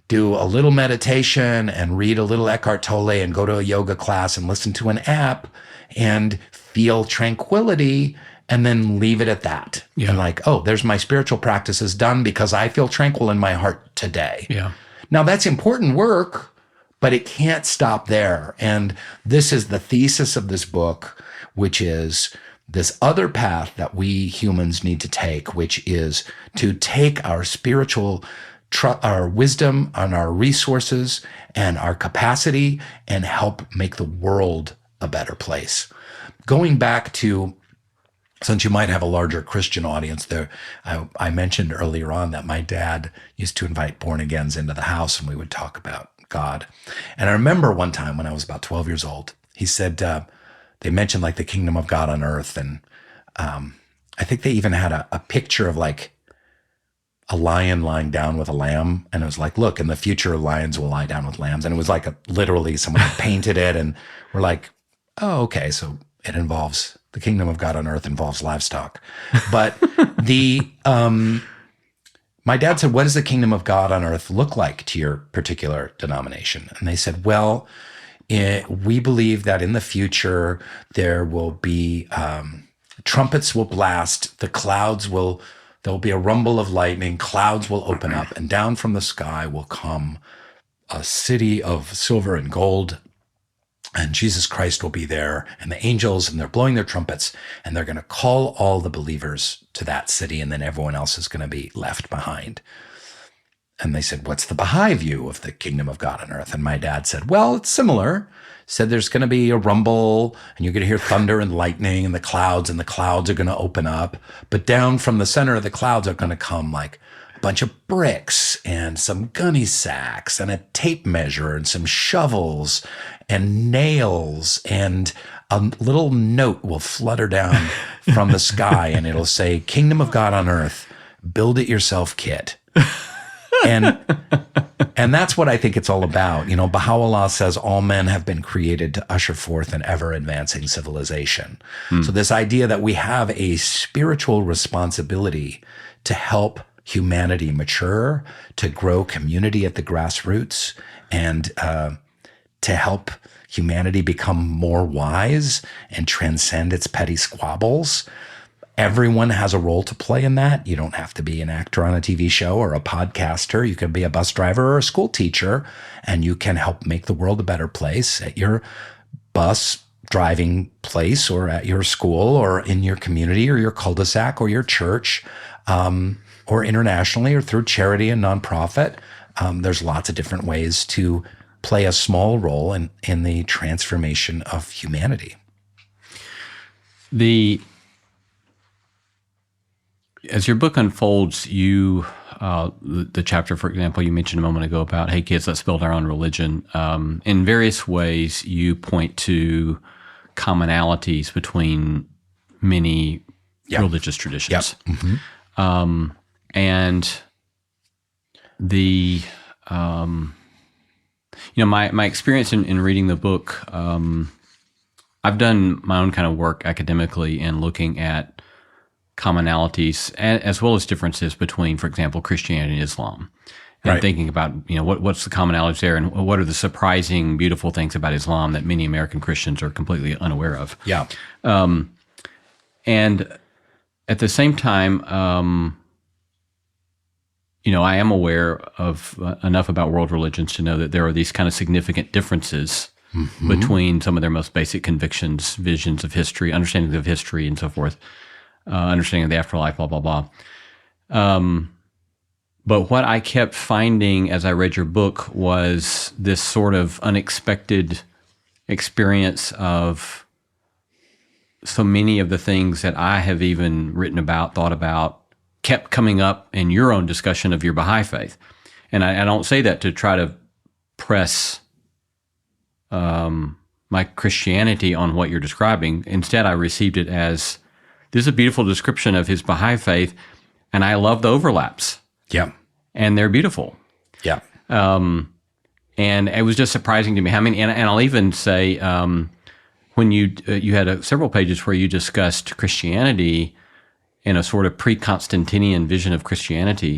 do a little meditation and read a little Eckhart Tolle and go to a yoga class and listen to an app and feel tranquility and then leave it at that. Yeah. And like, oh, there's my spiritual practices done because I feel tranquil in my heart today. Yeah. Now that's important work, but it can't stop there. And this is the thesis of this book, which is this other path that we humans need to take, which is to take our spiritual, our wisdom and our resources and our capacity and help make the world a better place. Going back to, since you might have a larger Christian audience there, I mentioned earlier on that my dad used to invite born-agains into the house and we would talk about God. And I remember one time when I was about 12 years old, he said, they mentioned like the kingdom of God on earth. And I think they even had a picture of like a lion lying down with a lamb. And it was like, look, in the future, lions will lie down with lambs. And it was like literally someone had painted it. And we're like, oh, okay. So it involves the kingdom of God on earth involves livestock. But my dad said, what does the kingdom of God on earth look like to your particular denomination? And they said, well, we believe that in the future, there will be trumpets will blast, there'll be a rumble of lightning, clouds will open up, and down from the sky will come a city of silver and gold, and Jesus Christ will be there, and the angels, and they're blowing their trumpets, and they're going to call all the believers to that city, and then everyone else is going to be left behind. And they said, what's the Baha'i view of the kingdom of God on earth? And my dad said, well, it's similar. Said there's going to be a rumble and you're going to hear thunder and lightning and the clouds are going to open up. But down from the center of the clouds are going to come like a bunch of bricks and some gunny sacks and a tape measure and some shovels and nails, and a little note will flutter down from the sky and it'll say, Kingdom of God on earth, build it yourself, kid. And that's what I think it's all about. You know, Baha'u'llah says all men have been created to usher forth an ever-advancing civilization. So this idea that we have a spiritual responsibility to help humanity mature, to grow community at the grassroots, and to help humanity become more wise and transcend its petty squabbles. Everyone has a role to play in that. You don't have to be an actor on a TV show or a podcaster. You could be a bus driver or a school teacher, and you can help make the world a better place at your bus driving place or at your school or in your community or your cul-de-sac or your church, or internationally or through charity and nonprofit. There's lots of different ways to play a small role in the transformation of humanity. As your book unfolds, the chapter, for example, you mentioned a moment ago about, hey, kids, let's build our own religion. In various ways, you point to commonalities between many religious traditions. Yep. Mm-hmm. And my experience in reading the book, I've done my own kind of work academically in looking at commonalities as well as differences between, for example, Christianity and Islam, and thinking about, what's the commonalities there, and what are the surprising, beautiful things about Islam that many American Christians are completely unaware of. Yeah. And at the same time, I am aware of enough about world religions to know that there are these kind of significant differences between some of their most basic convictions, visions of history, understandings of history, and so forth. Understanding of the afterlife, blah, blah, blah. But what I kept finding as I read your book was this sort of unexpected experience of so many of the things that I have even written about, thought about, kept coming up in your own discussion of your Baha'i faith. And I don't say that to try to press my Christianity on what you're describing. Instead, I received it as, this is a beautiful description of his Baha'i faith, and I love the overlaps. Yeah. And they're beautiful. Yeah. And it was just surprising to me how many, and I'll even say, when you had several pages where you discussed Christianity in a sort of pre-Constantinian vision of Christianity,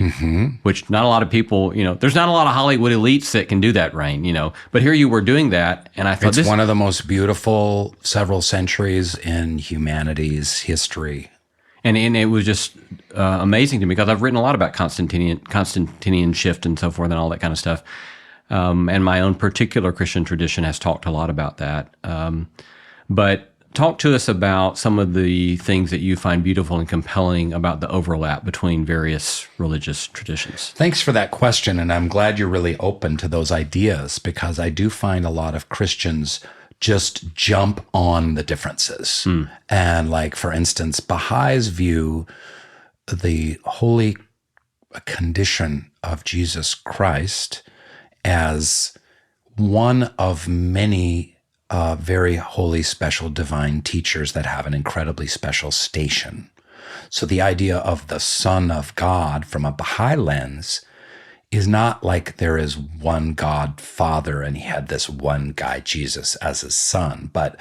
which not a lot of people, there's not a lot of Hollywood elites that can do that, Rainn, but here you were doing that, and I thought it's one of the most beautiful several centuries in humanity's history. And it was just amazing to me, because I've written a lot about Constantinian shift and so forth and all that kind of stuff. And my own particular Christian tradition has talked a lot about that. But talk to us about some of the things that you find beautiful and compelling about the overlap between various religious traditions. Thanks for that question, and I'm glad you're really open to those ideas, because I do find a lot of Christians just jump on the differences. And like, for instance, Baha'is view the holy condition of Jesus Christ as one of many very holy, special, divine teachers that have an incredibly special station. So the idea of the Son of God from a Baha'i lens is not like there is one God Father and he had this one guy, Jesus, as his son, but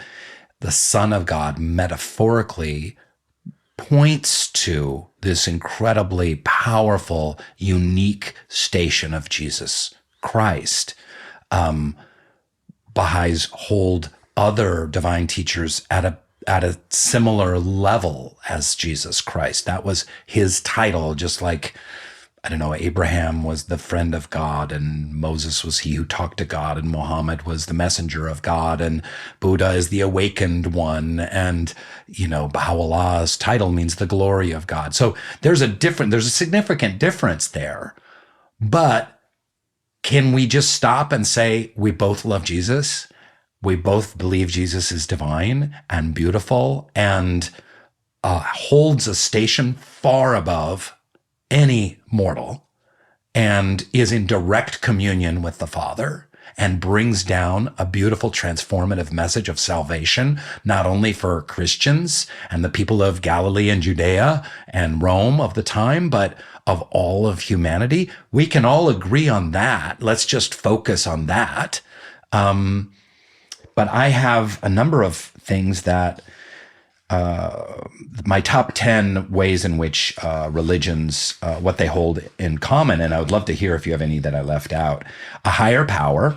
the Son of God metaphorically points to this incredibly powerful, unique station of Jesus Christ. Baha'is hold other divine teachers at a similar level as Jesus Christ. That was his title, just like, Abraham was the friend of God, and Moses was he who talked to God, and Muhammad was the messenger of God, and Buddha is the awakened one, and, Baha'u'llah's title means the glory of God. So there's a significant difference there. But can we just stop and say we both love Jesus? We both believe Jesus is divine and beautiful and holds a station far above any mortal, and is in direct communion with the Father, and brings down a beautiful transformative message of salvation, not only for Christians and the people of Galilee and Judea and Rome of the time, but of all of humanity. We can all agree on that. Let's just focus on that. But I have a number of things that my top 10 ways in which religions, what they hold in common, and I would love to hear if you have any that I left out. A higher power,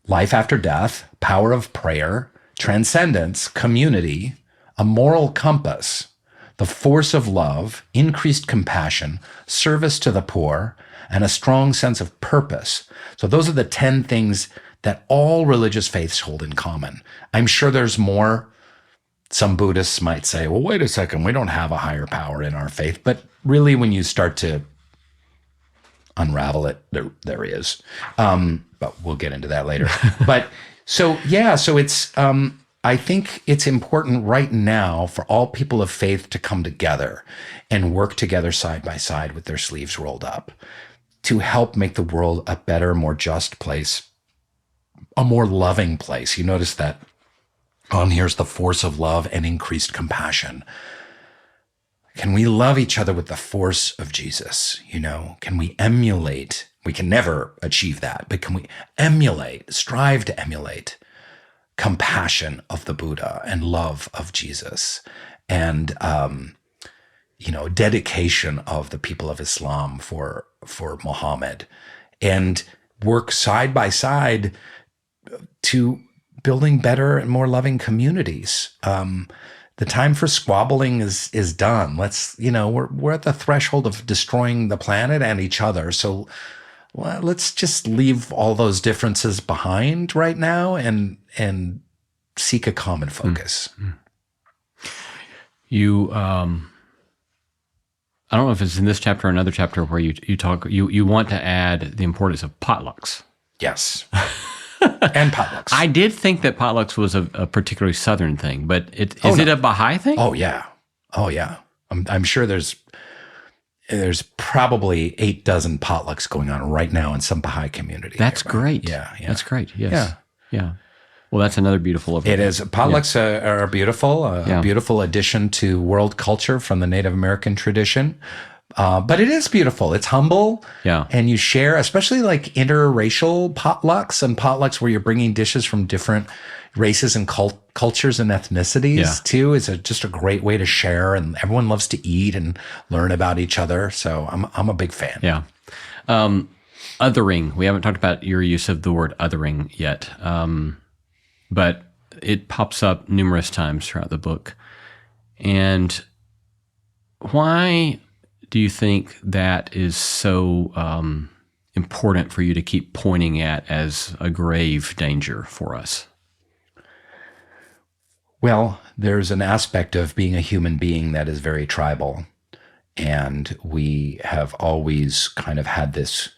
life after death, power of prayer, transcendence, community, a moral compass, the force of love, increased compassion, service to the poor, and a strong sense of purpose. So those are the 10 things that all religious faiths hold in common. I'm sure there's more. Some Buddhists might say, well, wait a second, we don't have a higher power in our faith. But really, when you start to unravel it, there is. But we'll get into that later. But so it's, I think it's important right now for all people of faith to come together and work together side by side with their sleeves rolled up to help make the world a better, more just place, a more loving place. You notice that on here's the force of love and increased compassion. Can we love each other with the force of Jesus? Can we emulate? We can never achieve that, but can we strive to emulate compassion of the Buddha and love of Jesus and, dedication of the people of Islam for Muhammad, and work side by side to building better and more loving communities. The time for squabbling is done. We're at the threshold of destroying the planet and each other. So let's just leave all those differences behind right now and seek a common focus. Mm-hmm. You, I don't know if it's in this chapter or another chapter where you want to add the importance of potlucks. Yes. And potlucks. I did think that potlucks was a particularly Southern thing, but is it a Baha'i thing? Oh yeah. I'm sure there's probably 8 dozen potlucks going on right now in some Baha'i community. That's great. Yeah. That's great. Yes. Yeah. Well, that's another beautiful overview. It is. Potlucks are beautiful, a beautiful addition to world culture from the Native American tradition. But it is beautiful. It's humble. Yeah. And you share, especially like interracial potlucks and potlucks where you're bringing dishes from different races and cultures and ethnicities too. Is just a great way to share, and everyone loves to eat and learn about each other. So I'm a big fan. Yeah. Othering. We haven't talked about your use of the word othering yet. But it pops up numerous times throughout the book. And why do you think that is so important for you to keep pointing at as a grave danger for us? Well, there's an aspect of being a human being that is very tribal. And we have always kind of had this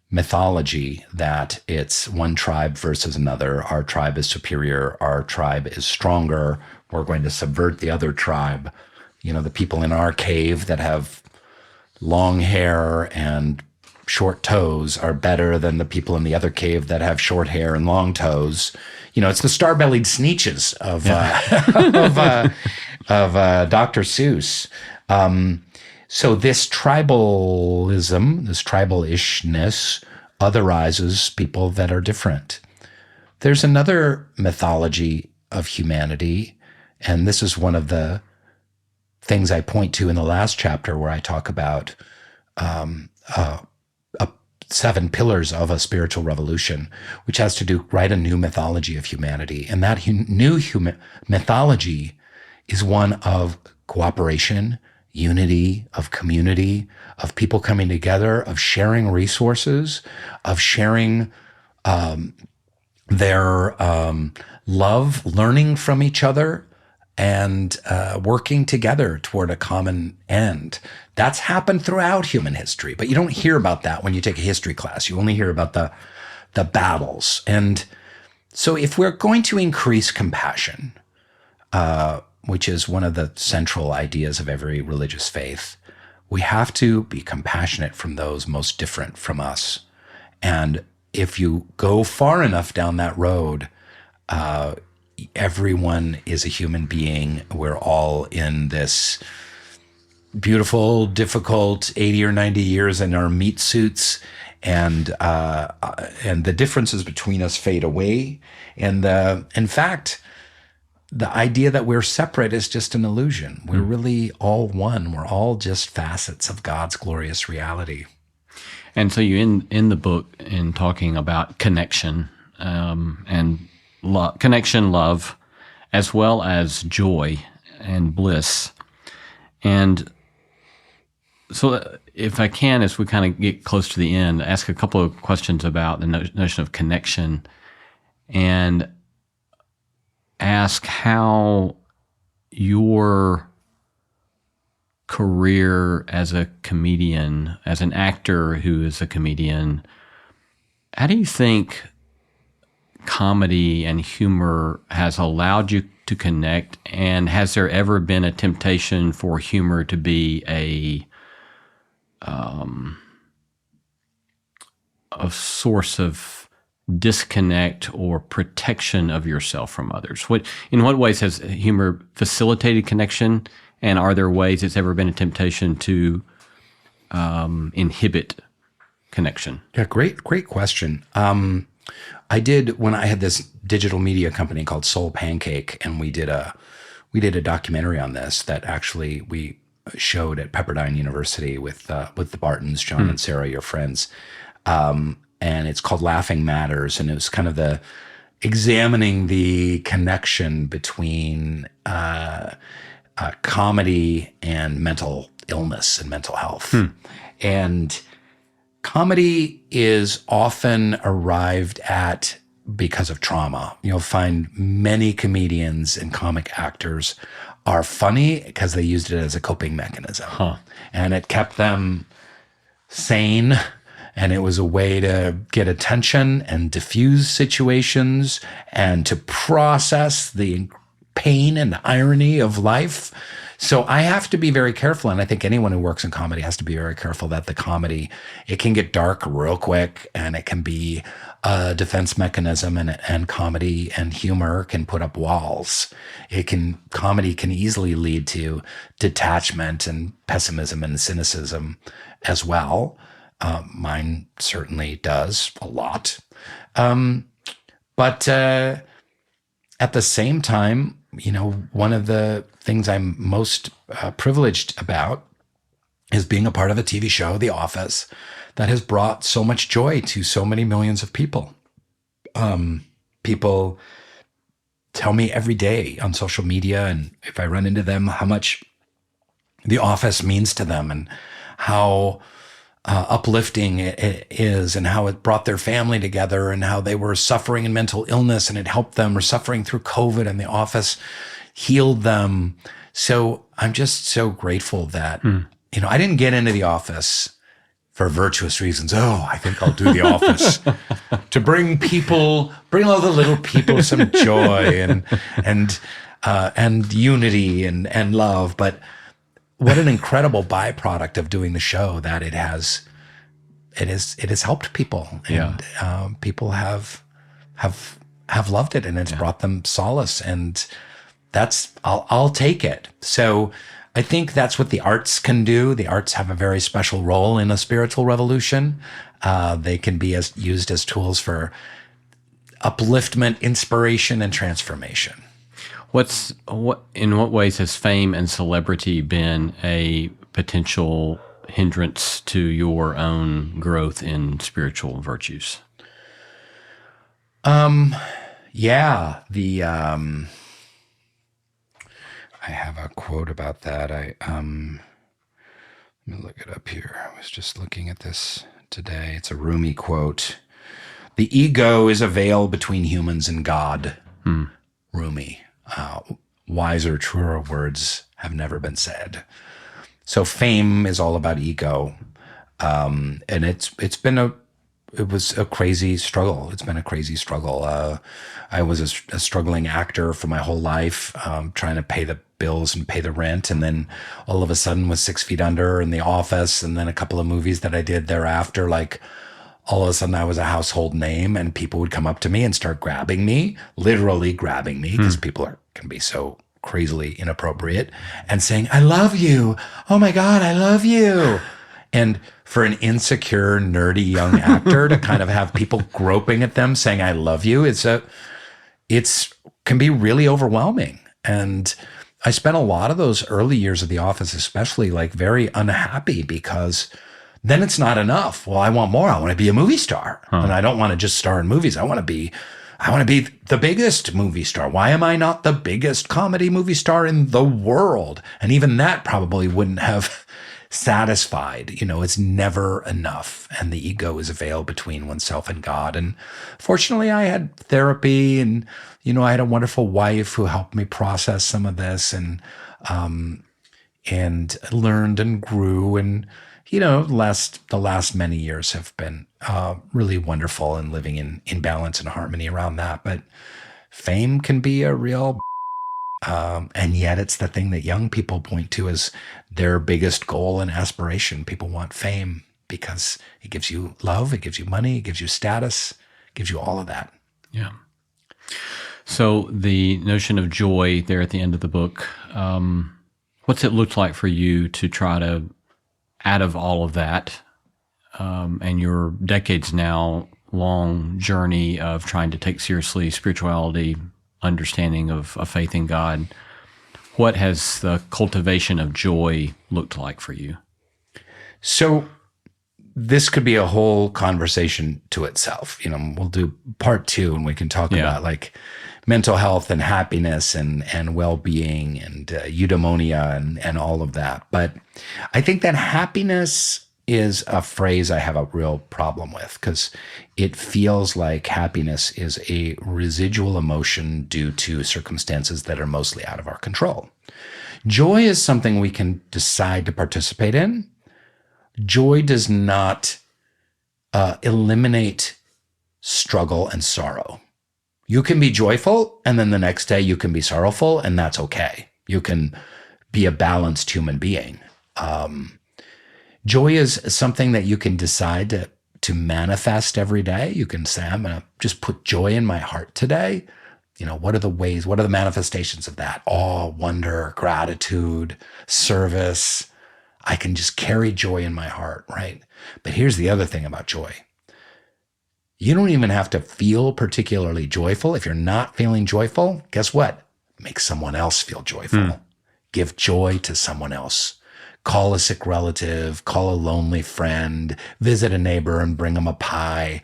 mythology that it's one tribe versus another. Our tribe is superior. Our tribe is stronger. We're going to subvert the other tribe. The people in our cave that have long hair and short toes are better than the people in the other cave that have short hair and long toes. It's the star-bellied Sneetches of Dr. Seuss. So this tribalism, this tribal-ishness, otherizes people that are different. There's another mythology of humanity, and this is one of the things I point to in the last chapter where I talk about 7 pillars of a spiritual revolution, which has to do write a new mythology of humanity. And that new mythology is one of cooperation, unity, of community, of people coming together, of sharing resources, of sharing their love, learning from each other, and working together toward a common end. That's happened throughout human history, but you don't hear about that when you take a history class. You only hear about the battles. And so if we're going to increase compassion, which is one of the central ideas of every religious faith, we have to be compassionate from those most different from us. And if you go far enough down that road, everyone is a human being. We're all in this beautiful, difficult 80 or 90 years in our meat suits, and the differences between us fade away. And in fact, the idea that we're separate is just an illusion. We're really all one. We're all just facets of God's glorious reality. And so you in the book in talking about connection and connection, love, as well as joy and bliss. And so if I can, as we kind of get close to the end, ask a couple of questions about the notion of connection and ask how your career as a comedian, as an actor who is a comedian, how do you think comedy and humor has allowed you to connect? And has there ever been a temptation for humor to be a source of disconnect or protection of yourself from others? In what ways has humor facilitated connection? And are there ways it's ever been a temptation to inhibit connection? Yeah, great question. I did, when I had this digital media company called Soul Pancake, and we did a documentary on this that actually we showed at Pepperdine University with the Bartons, John and Sarah, your friends. And it's called Laughing Matters. And it was kind of examining the connection between comedy and mental illness and mental health. And comedy is often arrived at because of trauma. You'll find many comedians and comic actors are funny because they used it as a coping mechanism. And it kept them sane, and it was a way to get attention and diffuse situations and to process the pain and irony of life. So I have to be very careful, and I think anyone who works in comedy has to be very careful that the comedy, it can get dark real quick, and it can be a defense mechanism, and comedy and humor can put up walls. Comedy can easily lead to detachment and pessimism and cynicism as well. Mine certainly does a lot. But at the same time, one of the things I'm most privileged about is being a part of a TV show, The Office, that has brought so much joy to so many millions of people. People tell me every day on social media, and if I run into them, how much The Office means to them and how uplifting it is, and how it brought their family together, and how they were suffering in mental illness and it helped them, or suffering through COVID, and The Office healed them. So I'm just so grateful that, I didn't get into The Office for virtuous reasons. Oh, I think I'll do The Office to bring all the little people some joy and unity and love. But what an incredible byproduct of doing the show that it has helped people, and people have loved it, and it's brought them solace, and I'll take it. So I think that's what the arts can do. The arts have a very special role in a spiritual revolution. They can be used as tools for upliftment, inspiration, and transformation. In what ways has fame and celebrity been a potential hindrance to your own growth in spiritual virtues? I have a quote about that. Let me look it up here. I was just looking at this today. It's a Rumi quote. "The ego is a veil between humans and God." Rumi. Wiser, truer words have never been said. So fame is all about ego. And it was a crazy struggle. It's been a crazy struggle. I was a struggling actor for my whole life, trying to pay the bills and pay the rent. And then all of a sudden was 6 Feet Under and The Office, and then a couple of movies that I did thereafter. Like, all of a sudden I was a household name, and people would come up to me and start grabbing me, literally grabbing me, because people can be so crazily inappropriate, and saying, "I love you. Oh my God, I love you." And for an insecure, nerdy young actor to kind of have people groping at them saying, "I love you," it's can be really overwhelming. And I spent a lot of those early years of The Office, especially, like, very unhappy, because then it's not enough. Well, I want more. I want to be a movie star. And I don't want to just star in movies. I want to be the biggest movie star. Why am I not the biggest comedy movie star in the world? And even that probably wouldn't have satisfied. It's never enough. And the ego is a veil between oneself and God. And fortunately, I had therapy, and, I had a wonderful wife who helped me process some of this, and learned and grew. And, the last many years have been really wonderful, and living in balance and harmony around that. But fame can be a real, and yet it's the thing that young people point to as their biggest goal and aspiration. People want fame because it gives you love, it gives you money, it gives you status, it gives you all of that. Yeah. So the notion of joy there at the end of the book, what's it looked like for you to try to, out of all of that, and your decades now long journey of trying to take seriously spirituality, understanding of a faith in God, what has the cultivation of joy looked like for you? So this could be a whole conversation to itself. We'll do part 2, and we can talk about, like, mental health and happiness and well-being and eudaimonia and all of that. But I think that happiness is a phrase I have a real problem with, because it feels like happiness is a residual emotion due to circumstances that are mostly out of our control. Joy is something we can decide to participate in. Joy does not eliminate struggle and sorrow. You can be joyful, and then the next day you can be sorrowful, and that's okay. You can be a balanced human being. Joy is something that you can decide to manifest every day. You can say, I'm going to just put joy in my heart today. What are the ways, what are the manifestations of that? Awe, wonder, gratitude, service. I can just carry joy in my heart, right? But here's the other thing about joy. You don't even have to feel particularly joyful. If you're not feeling joyful, guess what? Make someone else feel joyful. Give joy to someone else. Call a sick relative, call a lonely friend, visit a neighbor and bring them a pie.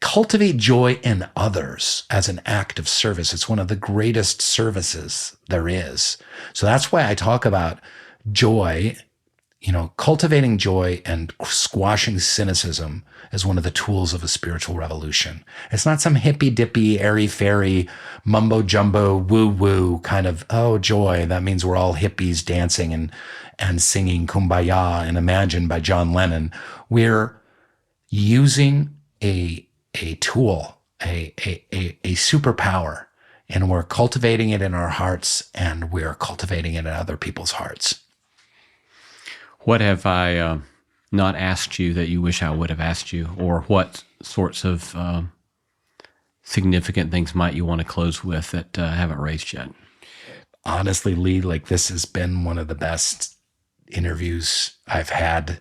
Cultivate joy in others as an act of service. It's one of the greatest services there is. So that's why I talk about joy, cultivating joy and squashing cynicism as one of the tools of a spiritual revolution. It's not some hippy-dippy, airy-fairy, mumbo-jumbo, woo-woo kind of, joy. That means we're all hippies dancing and singing Kumbaya and Imagine by John Lennon. We're using a tool, a superpower, and we're cultivating it in our hearts, and we're cultivating it in other people's hearts. What have I not asked you that you wish I would have asked you? Or what sorts of significant things might you want to close with that haven't raised yet? Honestly, Lee, this has been one of the best interviews I've had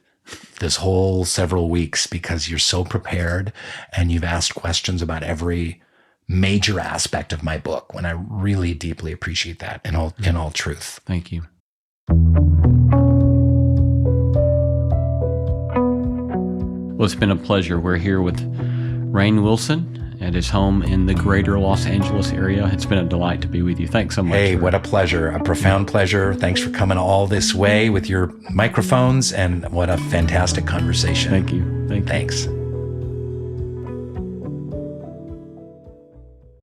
this whole several weeks, because you're so prepared and you've asked questions about every major aspect of my book, when I really deeply appreciate that in all truth. Thank you. Well, it's been a pleasure. We're here with Rainn Wilson at his home in the greater Los Angeles area. It's been a delight to be with you. Thanks so much. Hey, what a pleasure, a profound pleasure. Thanks for coming all this way with your microphones, and what a fantastic conversation. Thank you. Thanks.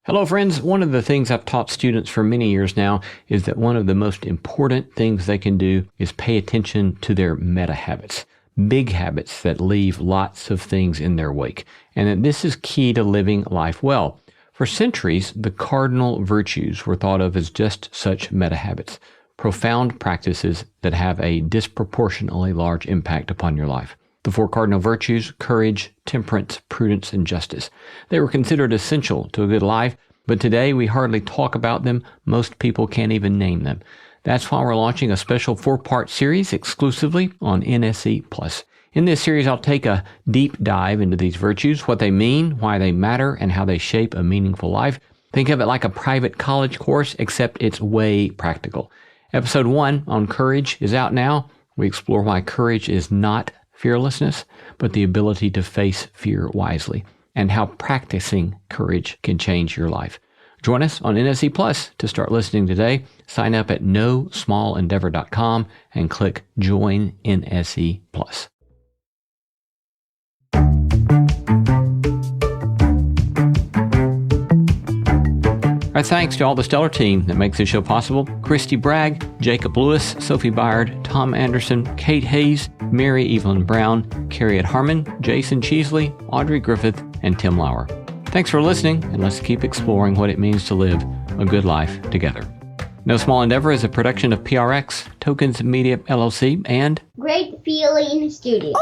Hello, friends. One of the things I've taught students for many years now is that one of the most important things they can do is pay attention to their meta habits. Big habits that leave lots of things in their wake, and that this is key to living life well. For centuries, the cardinal virtues were thought of as just such meta habits, profound practices that have a disproportionately large impact upon your life. The 4 cardinal virtues: courage, temperance, prudence, and justice. They were considered essential to a good life, but today we hardly talk about them. Most people can't even name them. That's why we're launching a special 4-part series exclusively on NSE+. In this series, I'll take a deep dive into these virtues, what they mean, why they matter, and how they shape a meaningful life. Think of it like a private college course, except it's way practical. Episode 1 on courage is out now. We explore why courage is not fearlessness, but the ability to face fear wisely, and how practicing courage can change your life. Join us on NSE Plus to start listening today. Sign up at nosmallendeavor.com and click Join NSE Plus. Our thanks to all the stellar team that makes this show possible. Christy Bragg, Jacob Lewis, Sophie Byard, Tom Anderson, Kate Hayes, Mary Evelyn Brown, Carriet Harmon, Jason Cheesley, Audrey Griffith, and Tim Lauer. Thanks for listening, and let's keep exploring what it means to live a good life together. No Small Endeavor is a production of PRX, Tokens Media LLC, and Great Feeling Studios.